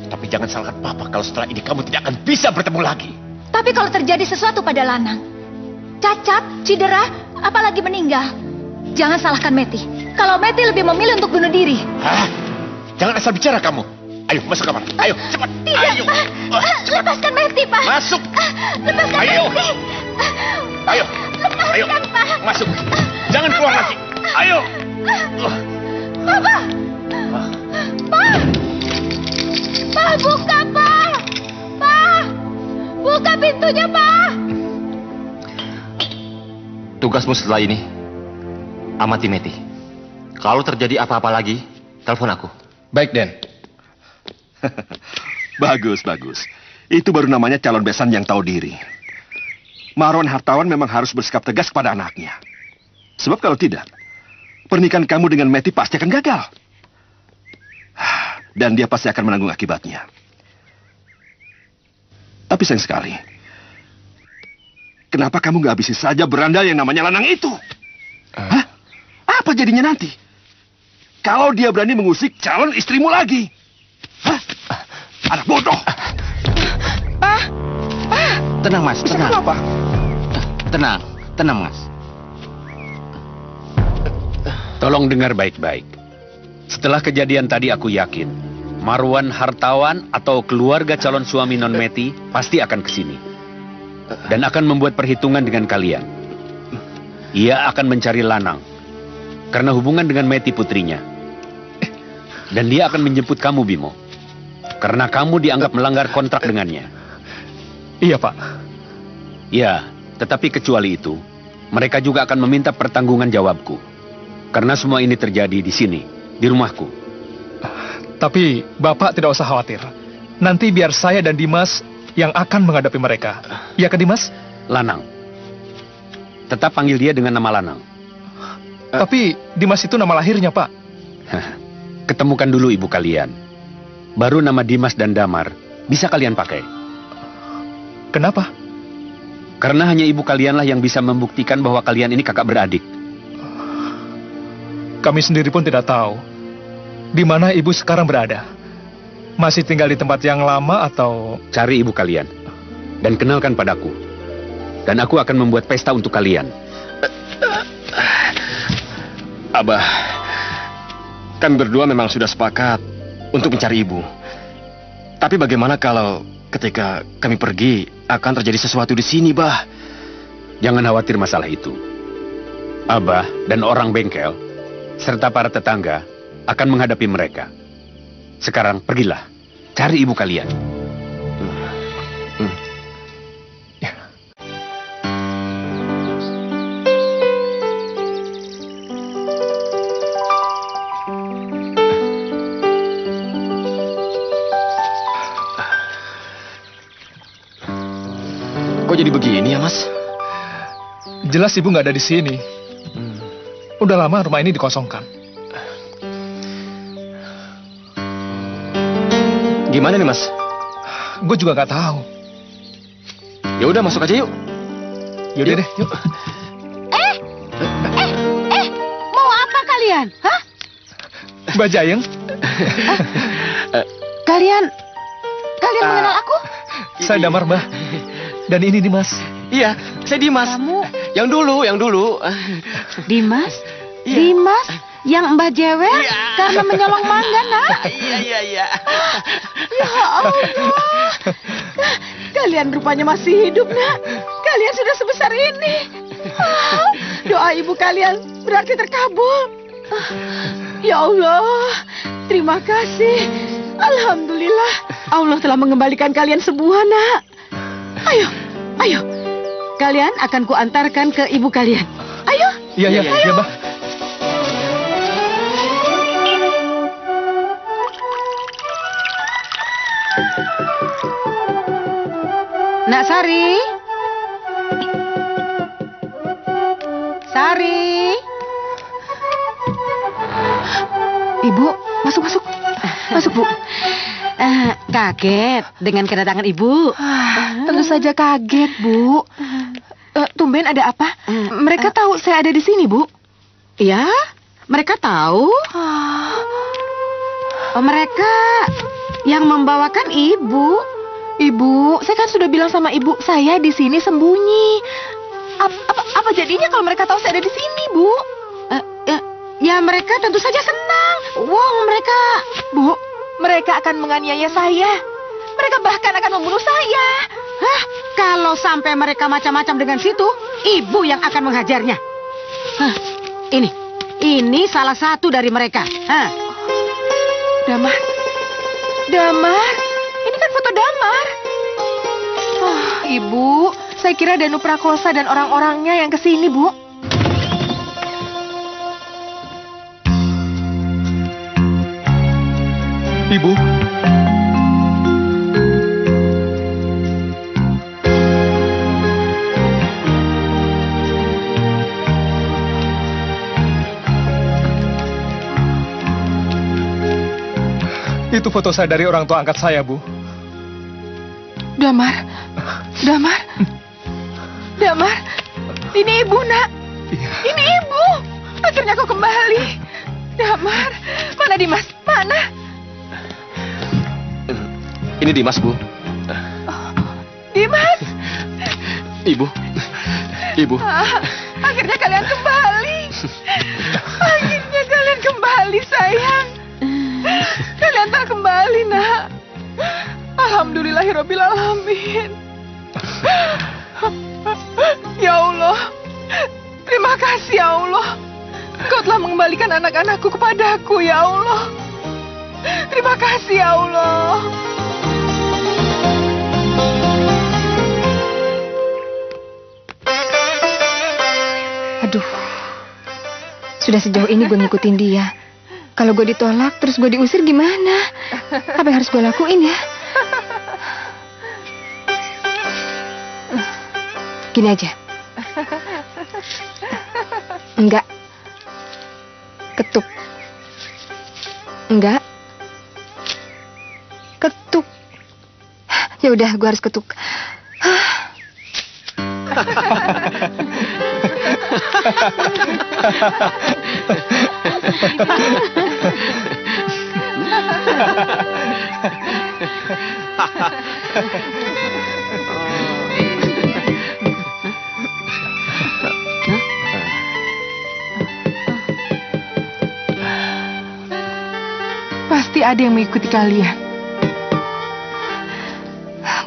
Tapi jangan salahkan Papa kalau setelah ini kamu tidak akan bisa bertemu lagi. Tapi kalau terjadi sesuatu pada Lanang, cacat, cedera, apalagi meninggal, jangan salahkan Meti. Kalau Meti lebih memilih untuk bunuh diri. Hah? Jangan asal bicara kamu. Ayo, masuk kamar. Ayo, cepat. Tidak, Ayo. Pak. Lepaskan Meti, Pak. Masuk. Lepaskan Ayo. Meti. Ayo. Ayo. Pak. Masuk. Jangan keluar lagi. Ayo. Papa. Pak. Pak, buka, Pak. Pak. Buka pintunya, Pak. Tugasmu setelah ini, amati Meti. Kalau terjadi apa-apa lagi, telepon aku. Baik, Den. Bagus. Itu baru namanya calon besan yang tahu diri. Marwan Hartawan memang harus bersikap tegas kepada anaknya. Sebab kalau tidak, pernikahan kamu dengan Meti pasti akan gagal. Dan dia pasti akan menanggung akibatnya. Tapi sayang sekali, kenapa kamu nggak habisi saja berandal yang namanya Lanang itu? Hah? Apa jadinya nanti? Kalau dia berani mengusik calon istrimu lagi? Hah? Anak bodoh! Tenang, Mas. Tenang. Kenapa? Tenang, Mas. Tolong dengar baik-baik. Setelah kejadian tadi aku yakin, Marwan Hartawan atau keluarga calon suami Non Meti pasti akan kesini. Dan akan membuat perhitungan dengan kalian. Ia akan mencari Lanang. Karena hubungan dengan Meti putrinya. Dan dia akan menjemput kamu, Bimo. Karena kamu dianggap melanggar kontrak dengannya. Iya, Pak. Ya, tetapi kecuali itu, mereka juga akan meminta pertanggungan jawabku. Karena semua ini terjadi di sini, di rumahku. Tapi Bapak tidak usah khawatir. Nanti biar saya dan Dimas yang akan menghadapi mereka. Iya kan, Dimas? Lanang. Tetap panggil dia dengan nama Lanang. Tapi Dimas itu nama lahirnya, Pak. Ketemukan dulu ibu kalian. Baru nama Dimas dan Damar bisa kalian pakai. Kenapa? Karena hanya ibu kalianlah yang bisa membuktikan bahwa kalian ini kakak beradik. Kami sendiri pun tidak tahu di mana ibu sekarang berada. Masih tinggal di tempat yang lama atau... Cari ibu kalian dan kenalkan padaku. Dan aku akan membuat pesta untuk kalian. Abah, kami berdua memang sudah sepakat untuk mencari ibu. Tapi bagaimana kalau ketika kami pergi akan terjadi sesuatu di sini, Bah? Jangan khawatir masalah itu. Abah dan orang bengkel serta para tetangga akan menghadapi mereka. Sekarang pergilah, cari ibu kalian. Kok jadi begini ya, Mas? Jelas ibu nggak ada di sini. Udah lama rumah ini dikosongkan. Gimana nih, Mas? Gue juga nggak tahu. Ya udah, masuk aja yuk. Yaudah deh, yuk. Mau apa kalian? kalian? Hah? Mbak Jayeng? Kalian mengenal aku? Saya Damar, Mbak. Dan ini Dimas. Iya, saya Dimas. Kamu? Yang dulu. Dimas? Dimas? Yang Mbak Jewel? Karena menyolong mangga, nak? Iya. Ya Allah. Kalian rupanya masih hidup, nak. Kalian sudah sebesar ini. Doa ibu kalian berarti terkabul. Ya Allah, terima kasih. Alhamdulillah, Allah telah mengembalikan kalian semua, nak. Ayo. Kalian akan kuantarkan ke ibu kalian. Ayo. Iya, Mbak. Nak Sari. Ibu, masuk. Masuk, Bu. Kaget dengan kedatangan ibu. Tentu saja kaget, Bu. Tumben ada apa? Mereka tahu saya ada di sini, Bu. Ya, mereka tahu. Mereka yang membawakan ibu. Ibu, saya kan sudah bilang sama ibu, saya di sini sembunyi. Apa jadinya kalau mereka tahu saya ada di sini, Bu? Ya mereka tentu saja senang. Wow, Bu, mereka akan menganiaya saya. Mereka bahkan akan membunuh saya. Hah? Kalau sampai mereka macam-macam dengan situ, ibu yang akan menghajarnya. Hah? Ini salah satu dari mereka. Hah? Damar. Ini kan foto Damar. Ibu, saya kira Danu Prakosa dan orang-orangnya yang kesini, Bu. Ibu. Itu foto saya dari orang tua angkat saya, Bu. Damar. Ini ibu, nak. Ini ibu. Akhirnya kau kembali. Damar. Mana Dimas? Mana? Ini Dimas, Bu. Dimas. Ibu. Akhirnya kalian kembali, sayang. Kalian telah kembali, nak. Alhamdulillahirabbil alamin. Ya Allah, terima kasih ya Allah. Kau telah mengembalikan anak-anakku kepadaku, ya Allah. Terima kasih ya Allah. Aduh, sudah sejauh ini gue ngikutin dia. Kalau gue ditolak, terus gue diusir gimana? Apa yang harus gue lakuin ya? Gini aja. Enggak. Ketuk. Enggak. Ketuk. Ya udah, gue harus ketuk. Pasti ada yang mengikuti kalian.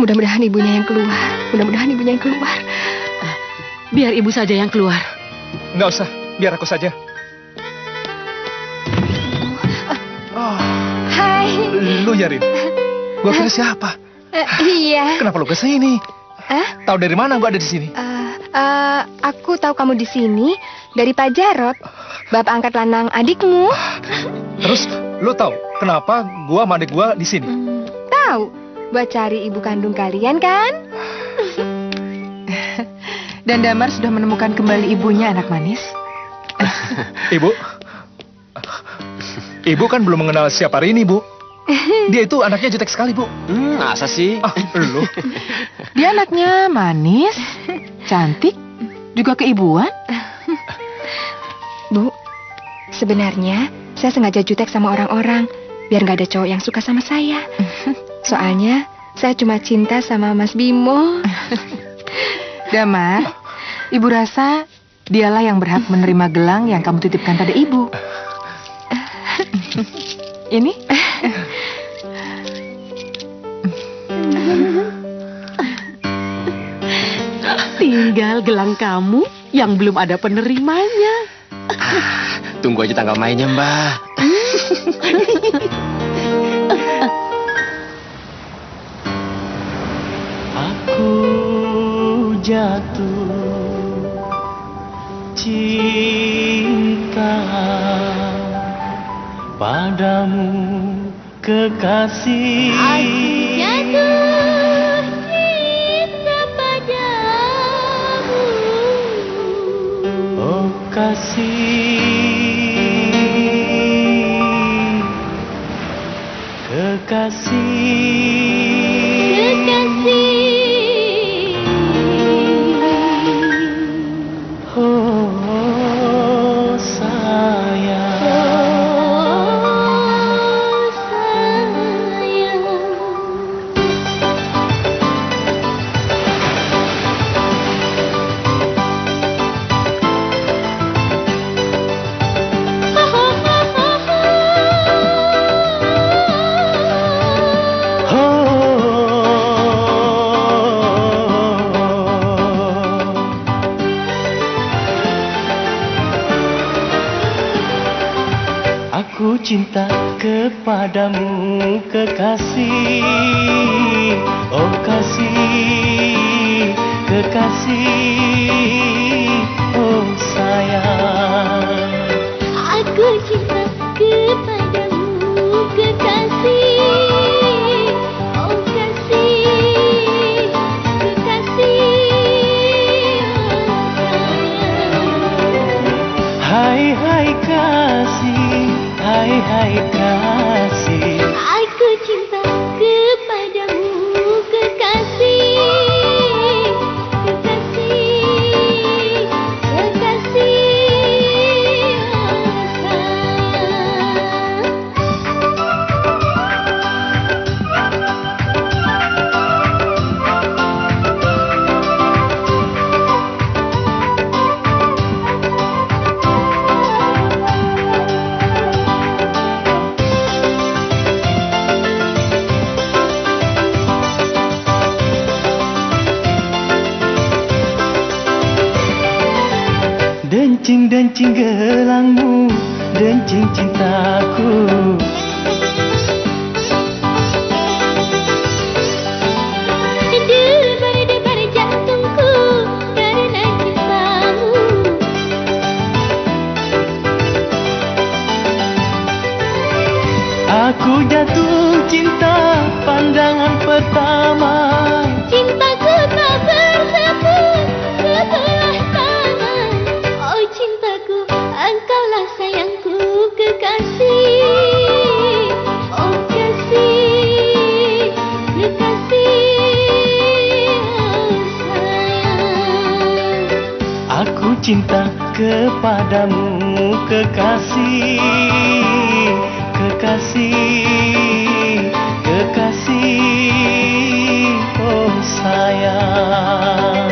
Mudah-mudahan ibunya yang keluar. Biar ibu saja yang keluar. Nggak usah, biar aku saja. Hai. Lu ya, Rin? Gua kira siapa? Iya. Kenapa lu kesini? Tahu dari mana gua ada di sini? Aku tahu kamu di sini dari Pak Jarot, bapak angkat lanang adikmu. Terus lu tahu kenapa gua sama adik gua di sini? Tahu, buat cari ibu kandung kalian kan? Dan Damar sudah menemukan kembali ibunya, anak manis. Ibu kan belum mengenal siapa Rini, Bu. Dia itu anaknya jutek sekali, Bu. Masa sih? Lu. Dia anaknya manis, cantik, juga keibuan. Bu, Sebenarnya, saya sengaja jutek sama orang-orang, biar nggak ada cowok yang suka sama saya. Soalnya, saya cuma cinta sama Mas Bimo. Damar, ibu rasa dialah yang berhak menerima gelang yang kamu titipkan pada ibu. Ini? Tinggal gelang kamu yang belum ada penerimanya. Tunggu aja tanggal mainnya, Mbak. Aku jatuh cinta padamu, kekasih. Aku jatuh cinta padamu, Oh kasih, kekasih. Oh sayang, Aku cinta kepadamu, kekasih. Oh kasih, kekasih. Oh sayang, aku cinta kepadamu, kekasih. Oh kasih, kekasih. hai hai kasih, hai hai kasih. Aku cinta kepadamu, kekasih. Kekasih, kekasih. Dencing-dencing gelangmu, dencing cintaku. Debar-debar jantungku karena cintamu. Aku jatuh cinta pandangan pertama. Cintaku tak bersepu sebelah tangan. Oh cintaku, engkaulah sayangku, kekasih. Oh kasih, kekasih. Oh sayang. Aku cinta kepadamu, kekasih. Kekasih, kekasih. Oh sayang.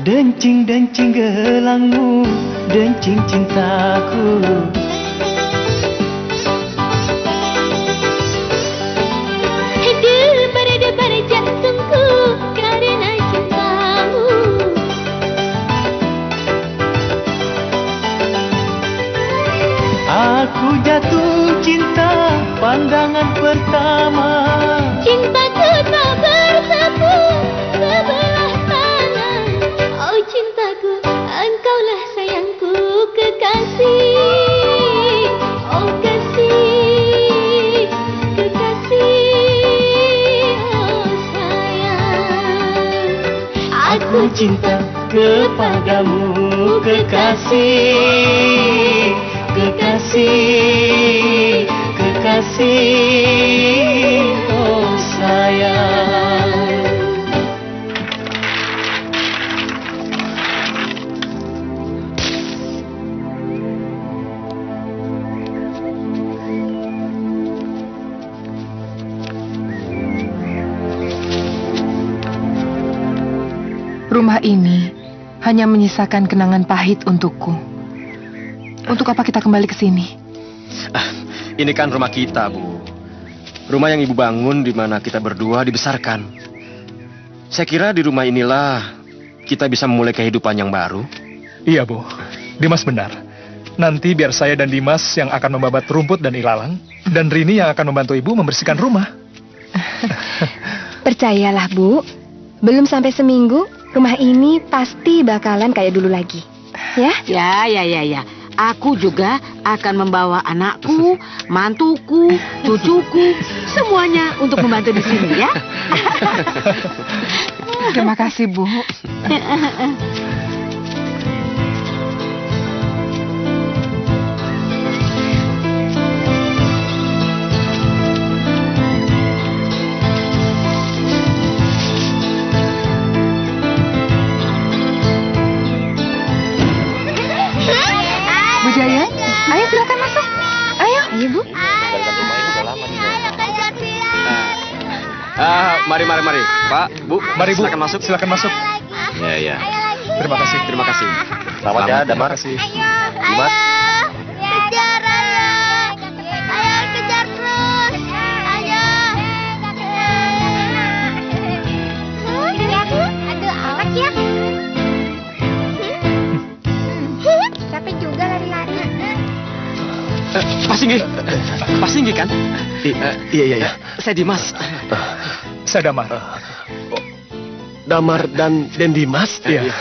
Dencing-dencing gelangmu, dencing cintaku. Debar-debar jantungku karena cintamu. Aku jatuh cinta pandangan pertama. Cintaku tak bersepu sebelah tangan. Oh cintaku, engkaulah sayangku, kekasih. Oh kasih, kekasih. Aku cinta kepadamu kekasih, kekasih, kekasih, oh sayang. Rumah ini hanya menyisakan kenangan pahit untukku. Untuk apa kita kembali ke sini? Ini kan rumah kita, Bu. Rumah yang Ibu bangun di mana kita berdua dibesarkan. Saya kira di rumah inilah kita bisa memulai kehidupan yang baru. Iya, Bu. Dimas benar. Nanti biar saya dan Dimas yang akan membabat rumput dan ilalang, dan Rini yang akan membantu Ibu membersihkan rumah. Percayalah, Bu. Belum sampai seminggu, rumah ini pasti bakalan kayak dulu lagi. Ya? Ya. Aku juga akan membawa anakku, mantuku, cucuku, semuanya untuk membantu di sini ya. Terima kasih, Bu. Bu Jaya, ayo silakan masuk. Ayo. Ayo, Bu. Mari. Pak, Bu. Mari, Bu. Silakan masuk. Silakan masuk. Ya. Terima kasih. Terima kasih. Selamat ya, Damar. Terima kasih. Dimas. Kejar, ayo. Ayo, kejar terus. Ayo. Aduh, awas ya. Capek juga lari-lari. Pak Singgi kan? Iya. Saya Dimas. Saya Damar. Damar dan Dimas? Iya.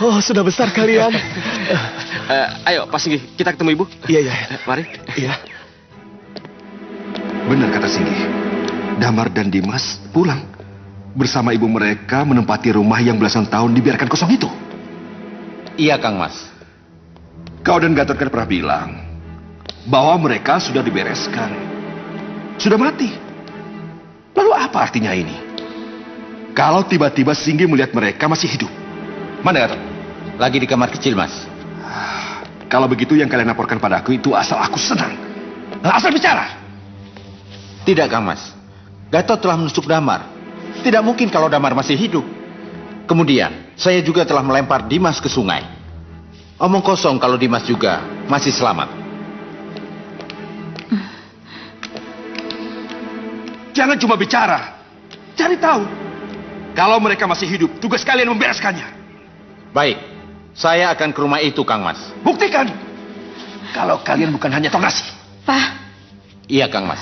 Oh, sudah besar kalian. Ayo, Pak Singgi, kita ketemu Ibu. Iya. Mari. Iya. Benar kata Singgi. Damar dan Dimas pulang. Bersama ibu mereka menempati rumah yang belasan tahun dibiarkan kosong itu. Iya, Kang Mas. Kau dan Gatot kan pernah bilang bahwa mereka sudah dibereskan. Sudah mati. Lalu apa artinya ini? Kalau tiba-tiba Singgi melihat mereka masih hidup. Mana Gatot? Lagi di kamar kecil, Mas. Kalau begitu yang kalian laporkan padaku itu asal aku senang. Asal bicara. Tidak, Kang Mas. Gatot telah menusuk Damar. Tidak mungkin kalau Damar masih hidup. Kemudian, saya juga telah melempar Dimas ke sungai. Omong kosong kalau Dimas juga masih selamat. Jangan cuma bicara. Cari tahu. Kalau mereka masih hidup, tugas kalian membereskannya. Baik, saya akan ke rumah itu, Kang Mas. Buktikan. Kalau kalian bukan hanya tong nasi. Pak, Iya, Kang Mas.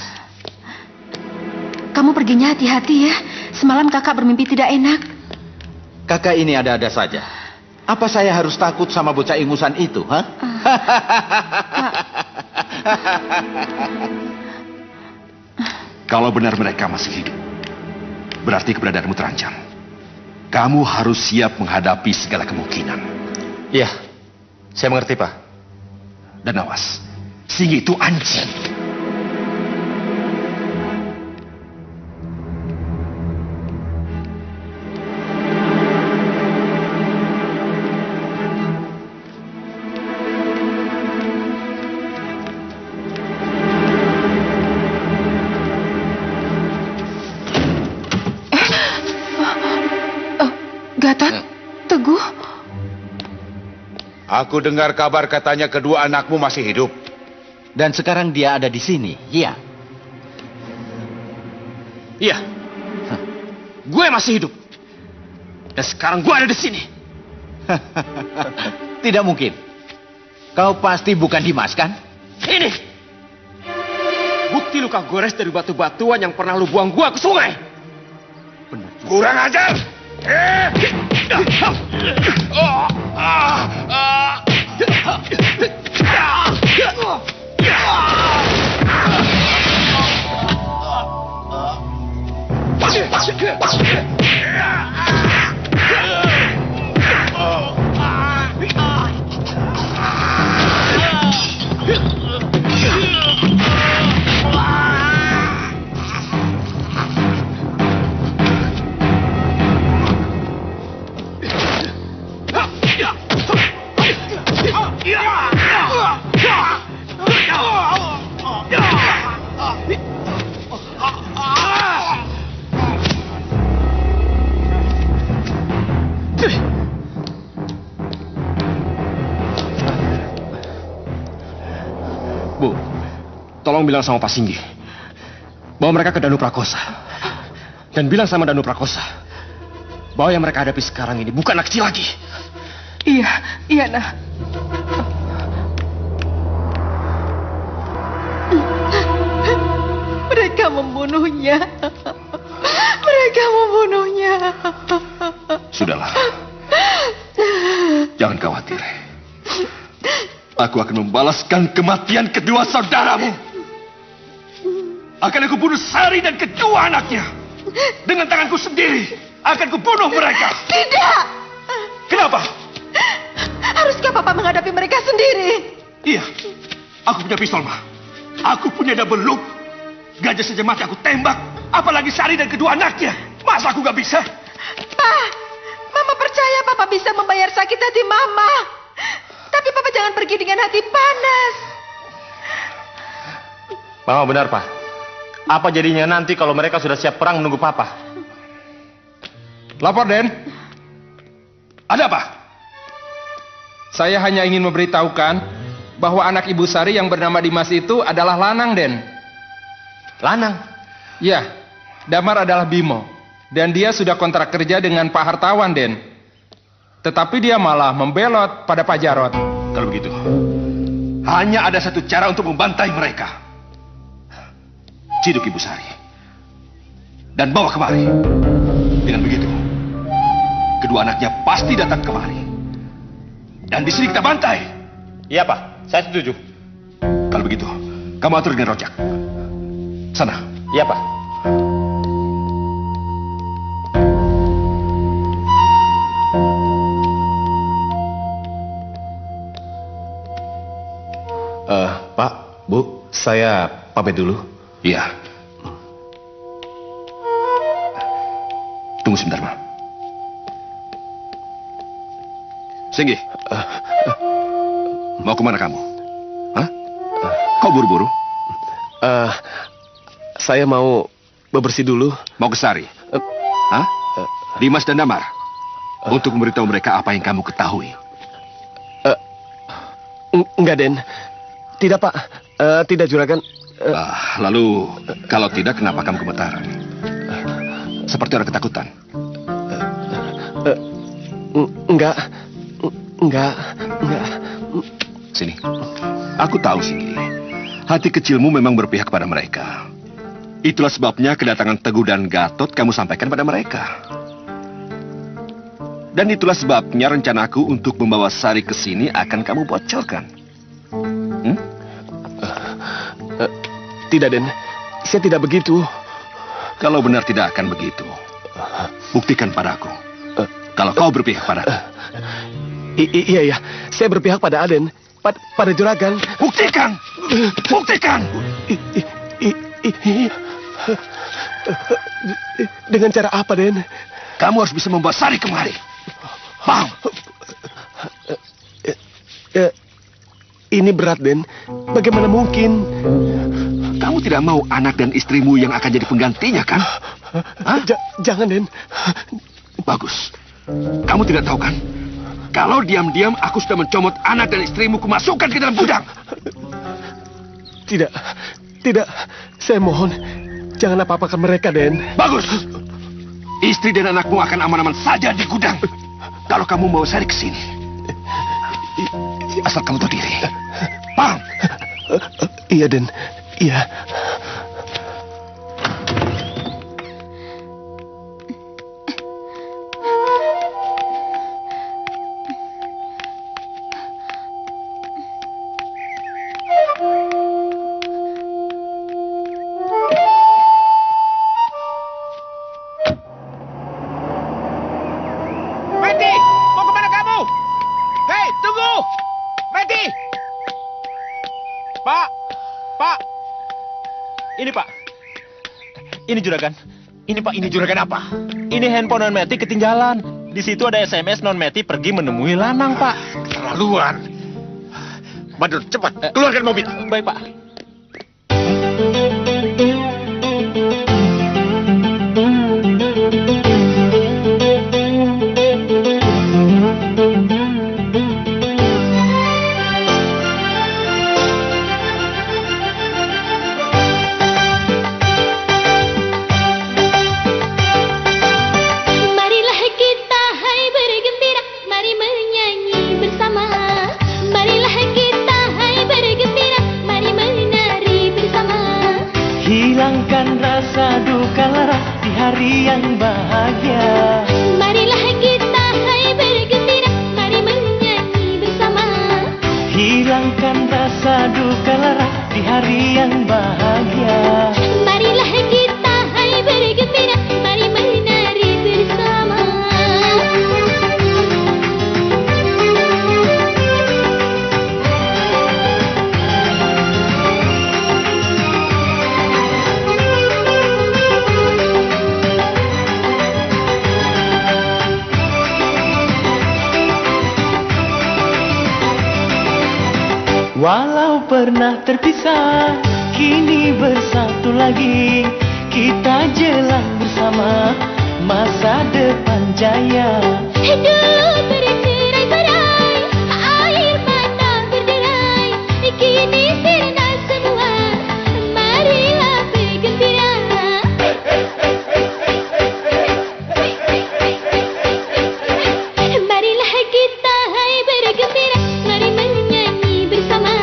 kamu perginya hati-hati ya. Semalam kakak bermimpi tidak enak. Kakak ini ada-ada saja. Apa saya harus takut sama bocah ingusan itu, ha? Kalau benar mereka masih hidup, berarti keberadaanmu terancam. Kamu harus siap menghadapi segala kemungkinan. Iya, saya mengerti, Pak. Dan awas, Singgi itu anjing. Gatot, Teguh. Aku dengar kabar katanya kedua anakmu masih hidup. Dan sekarang dia ada di sini, iya. Iya. Gue masih hidup. Dan sekarang gue ada di sini. Tidak mungkin. Kau pasti bukan Dimas, kan? Ini. Bukti luka gores dari batu-batuan yang pernah lu buang gua ke sungai. Kurang ajar! tolong bilang sama Pak Singgi bahwa mereka ke Danu Prakosa. Dan bilang sama Danu Prakosa bahwa yang mereka hadapi sekarang ini bukan anak kecil lagi. Iya, Nah. Mereka membunuhnya. Mereka membunuhnya. Sudahlah. Jangan khawatir. Aku akan membalaskan kematian kedua saudaramu. Akan aku bunuh Sari dan kedua anaknya. Dengan tanganku sendiri. Akan kubunuh mereka. Tidak. Kenapa? Haruskah Papa menghadapi mereka sendiri? Iya. Aku punya pistol, Ma. Aku punya double loop. Gajah saja mati aku tembak. Apalagi Sari dan kedua anaknya. Masa aku gak bisa? Pak, Mama percaya Papa bisa membayar sakit hati Mama. Tapi Papa jangan pergi dengan hati panas. Mama benar, Pak. Apa jadinya nanti kalau mereka sudah siap perang menunggu Papa? Lapor, Den. Ada apa? Saya hanya ingin memberitahukan bahwa anak Ibu Sari yang bernama Dimas itu adalah Lanang, Den. Lanang? Ya, Damar adalah Bimo. Dan dia sudah kontrak kerja dengan Pak Hartawan, Den. Tetapi dia malah membelot pada Pak Jarot. Kalau begitu, hanya ada satu cara untuk membantai mereka. Ciduk Ibu Sari. Dan bawa kemari. Dengan begitu, kedua anaknya pasti datang kemari. Dan di sini kita bantai. Iya, Pak. Saya setuju. Kalau begitu, kamu atur dengan Rojak. Sana. Iya, Pak. Pak, Bu, saya pamit dulu. Iya. Tunggu sebentar, Ma. Singgi. Mau kemana kamu? Hah? Kau buru-buru? Saya mau bebersih dulu. Mau ke Sari? Hah? Dimas dan Damar? Untuk memberitahu mereka apa yang kamu ketahui. Enggak, Den. Tidak, Pak. Tidak, Juragan. Lalu, kalau tidak, kenapa kamu gemetaran? Seperti orang ketakutan. Enggak. Sini. Aku tahu, Singgi. Hati kecilmu memang berpihak pada mereka. Itulah sebabnya kedatangan Teguh dan Gatot kamu sampaikan pada mereka. Dan itulah sebabnya rencanaku untuk membawa Sari ke sini akan kamu bocorkan. Tidak, Den. Saya tidak begitu. Kalau benar tidak akan begitu, buktikan padaku. Kalau kau berpihak padaku. Iya. Saya berpihak pada Aden. Pada Juragan. Buktikan! Buktikan! Dengan cara apa, Den? Kamu harus bisa membawa Sari kemari. Paham? Ini berat, Den. Bagaimana mungkin? Kamu tidak mau anak dan istrimu yang akan jadi penggantinya, kan? Jangan, Den. Bagus. Kamu tidak tahu, kan? Kalau diam-diam aku sudah mencomot anak dan istrimu, kumasukkan ke dalam gudang. Tidak. Saya mohon, jangan apa-apakan mereka, Den. Bagus. Istri dan anakmu akan aman-aman saja di gudang. Kalau kamu mau Sari ke sini. Asal kamu tahu diri. Paham? Iya, Den. Iya. Meti, mau kemana kamu? Hei, tunggu! Meti! Pak! Ini, Pak. Ini juragan. Ini, Pak, ini juragan apa? Ini handphone Non Meti ketinggalan. Di situ ada SMS Non Meti pergi menemui Lanang, Pak. Keterlaluan. Badrun, cepat, keluarkan mobil. Baik, Pak. hilangkan rasa duka lara di hari yang bahagia. Marilah kita hai bergembira, mari menyanyi bersama. Hilangkan rasa duka lara di hari yang bahagia. Marilah kita hai bergembira, mari menari bersama. Walau pernah terpisah, kini bersatu lagi. Kita jelang bersama masa depan jaya. Dulu bercerai-berai, air mata berderai, kini sirna semua, marilah bergembira. Marilah kita hai bergembira, mari menyanyi bersama.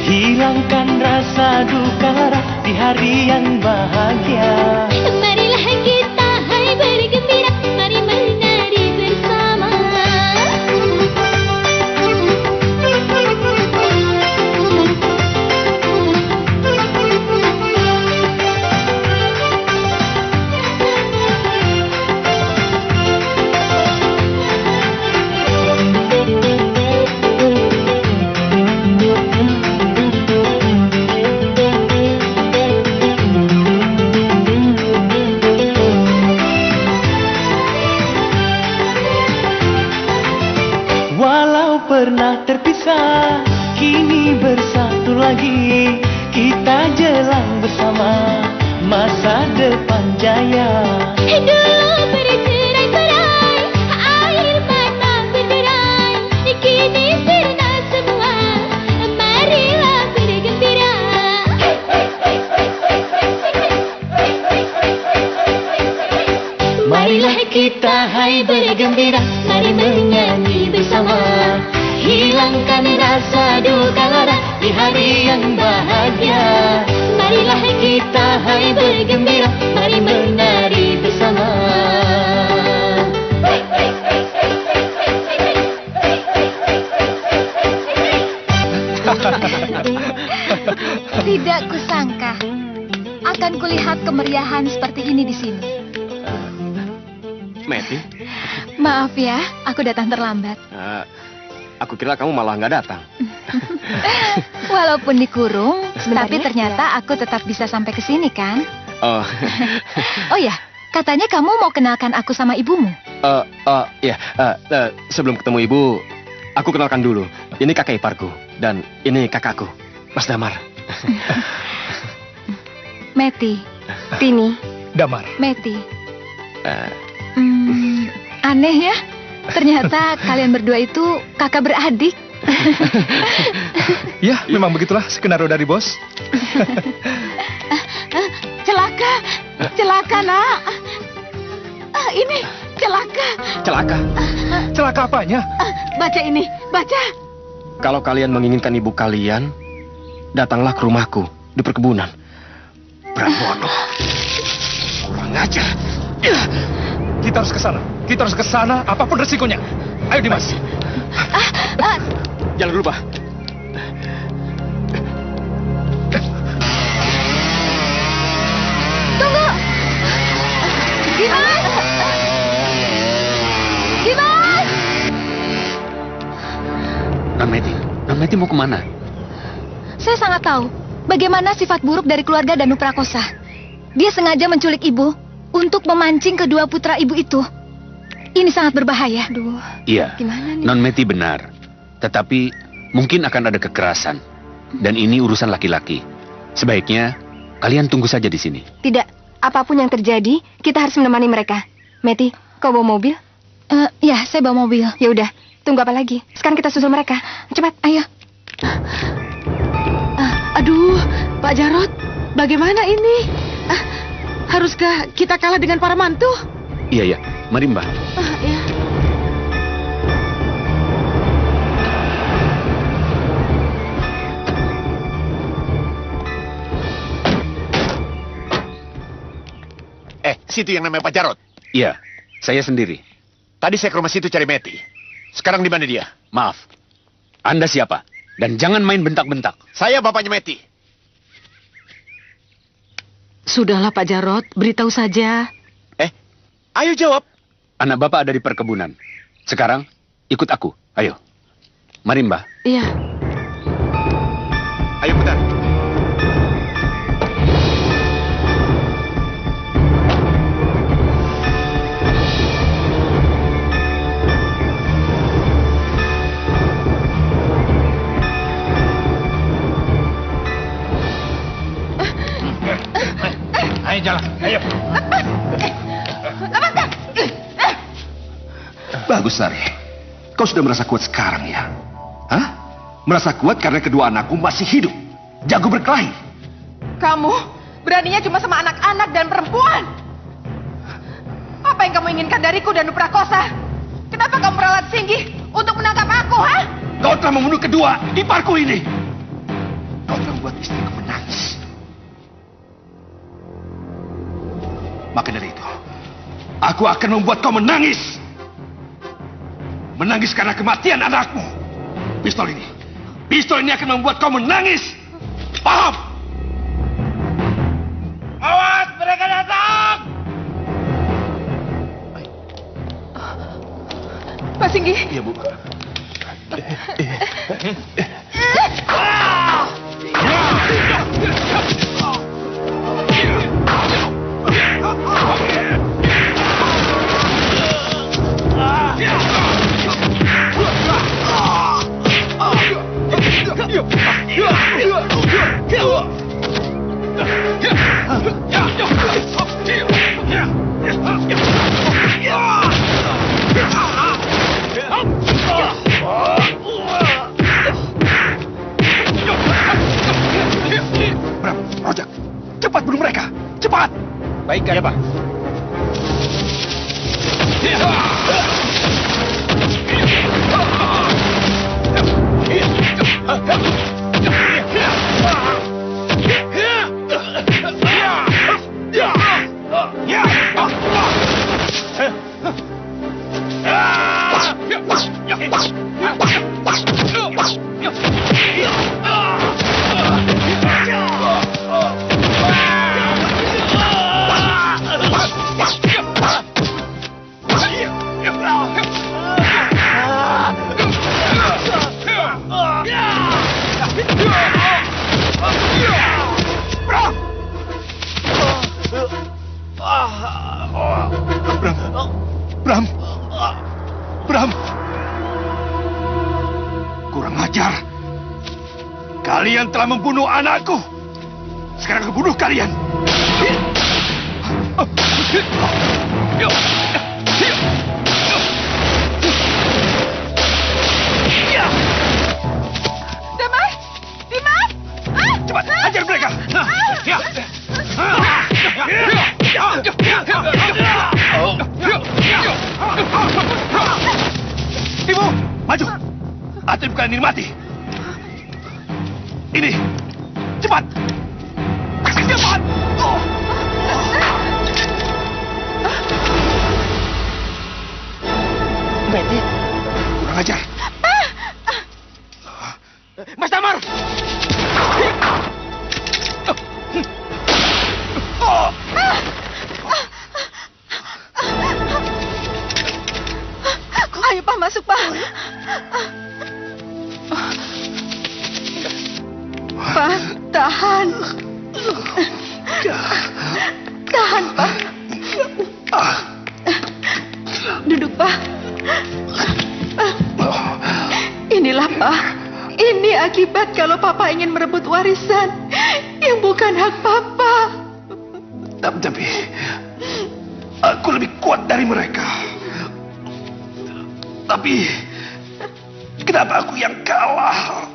Hilangkan rasa duka lara di hari yang bahagia. Marilah kita hai bergembira, mari menari bersama. Walau pernah terpisah, kini bersatu lagi. Kita jelang bersama masa depan jaya. Dulu bercerai-berai, air mata berderai, kini sirna semua, marilah bergembira. Marilah kita hai bergembira, mari menyanyi bersama. Hilangkan rasa duka lara di hari yang bahagia. Marilah Kita hai bergembira, mari menari bersama. Tidak kusangka akan kulihat kemeriahan seperti ini di sini. Meti, Maaf ya, aku datang terlambat. aku kira kamu malah nggak datang. Walaupun dikurung, Sebentar tapi ya. ternyata aku tetap bisa sampai ke sini kan? Oh, Oh ya, katanya kamu mau kenalkan aku sama ibumu. ya, sebelum ketemu ibu, aku kenalkan dulu. Ini kakak iparku dan ini kakakku, Mas Damar. Meti, Tini. Damar. Meti. Aneh ya, ternyata kalian berdua itu kakak beradik. Ya, memang begitulah skenario dari bos. Celaka, celaka nak. Ini celaka. Celaka. Celaka apanya? Baca ini, baca. Kalau kalian menginginkan ibu kalian, datanglah ke rumahku di perkebunan. Prabono. Kurang ajar. Kita harus ke sana. Kita harus ke sana apapun resikonya. Ayo Dimas. Jalan dulu, Pak. Tunggu. Dimas. Dimas. Non Meti mau kemana? Saya sangat tahu bagaimana sifat buruk dari keluarga Danu Prakosa. Dia sengaja menculik ibu untuk memancing kedua putra ibu itu. Ini sangat berbahaya. Aduh, Iya, gimana nih? Non Meti benar. Tetapi mungkin akan ada kekerasan. Dan ini urusan laki-laki. Sebaiknya kalian tunggu saja di sini. Tidak, apapun yang terjadi, kita harus menemani mereka. Meti, kau bawa mobil? Ya, saya bawa mobil. Ya udah, tunggu apa lagi? Sekarang kita susul mereka. Cepat, ayo. Aduh, Pak Jarot, bagaimana ini? Haruskah kita kalah dengan para mantu? Iya, ya. Mari, Mbak. Ya. situ yang namanya Pak Jarot? Iya, saya sendiri. Tadi saya ke rumah situ cari Meti. Sekarang di mana dia? Maaf, Anda siapa? Dan jangan main bentak-bentak. Saya bapaknya Meti. Sudahlah Pak Jarot, beritahu saja. Ayo jawab. Anak Bapak ada di perkebunan. Sekarang, ikut aku. Ayo. Mari, Mbah. Iya. Ayo putar. Ayo jalan, ayo. Bagus, Sari. Kau sudah merasa kuat sekarang ya? Hah? Merasa kuat karena kedua anakku masih hidup. Jago berkelahi. Kamu beraninya cuma sama anak-anak dan perempuan. Apa yang kamu inginkan dariku dan Prakosa? Kenapa kamu meralat Singgi untuk menangkap aku, ha? Kau telah membunuh kedua iparku ini. Kau telah membuat istriku menangis. Maka dari itu, aku akan membuat kau menangis. Menangis karena kematian anakmu. Pistol ini akan membuat kau menangis. Paham? Awas, mereka datang! Pak Singgi. Iya, Bu. Rojak, cepat bunuh mereka, cepat. Baik, ya Pak. Bram. Kurang ajar. Kalian telah membunuh anakku. Sekarang aku bunuh kalian. Dimas! Cepat, hajar mereka. Ibu, maju. Atau ibu kalian ini mati. Ini, cepat. Cepat. Meti, kurang ajar. Mas Damar. Ayo Pak, masuk Pak. Pak, tahan. Tahan Pak. Duduk Pak. Inilah Pak. Ini akibat kalau Papa ingin merebut warisan yang bukan hak Papa. Tapi aku lebih kuat dari mereka. Tapi kenapa aku yang kalah?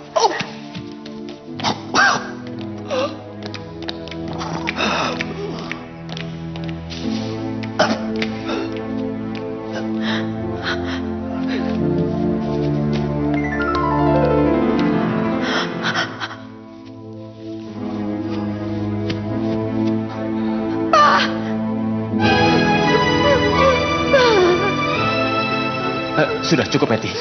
Sudah cukup, Meti.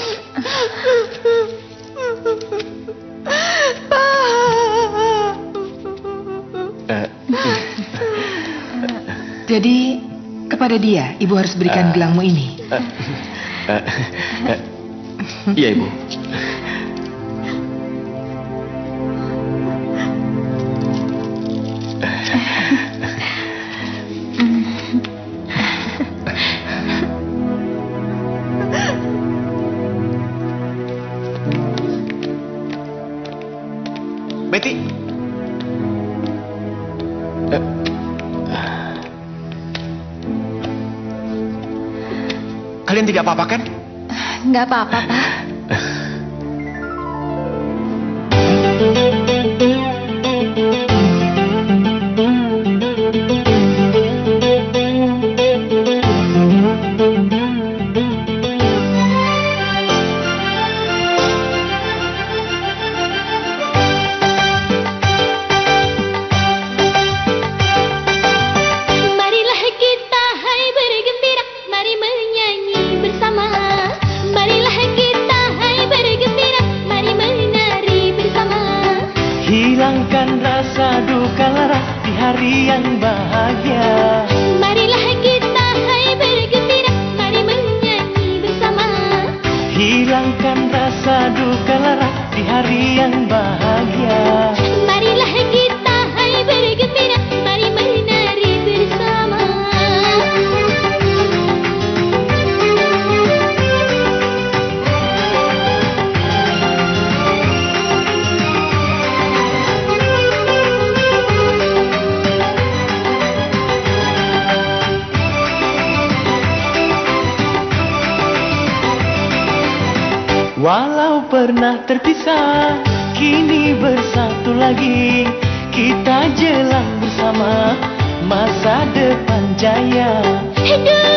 Jadi, kepada dia, Ibu harus berikan gelangmu ini. Iya, Ibu. Betty. Kalian tidak apa-apa kan? Nggak apa-apa, Pak. Marilah kita hai bergembira, mari menyanyi bersama. Marilah kita hai bergembira, mari menari bersama. Hilangkan rasa duka lara di hari yang bahagia. Marilah kita hai bergembira, mari menyanyi bersama. Hilangkan rasa duka lara di hari yang bahagia. Marilah kita hai bergembira, mari menari bersama. Walau pernah terpisah, kini bersatu lagi. Kita jelang bersama masa depan jaya. Hidup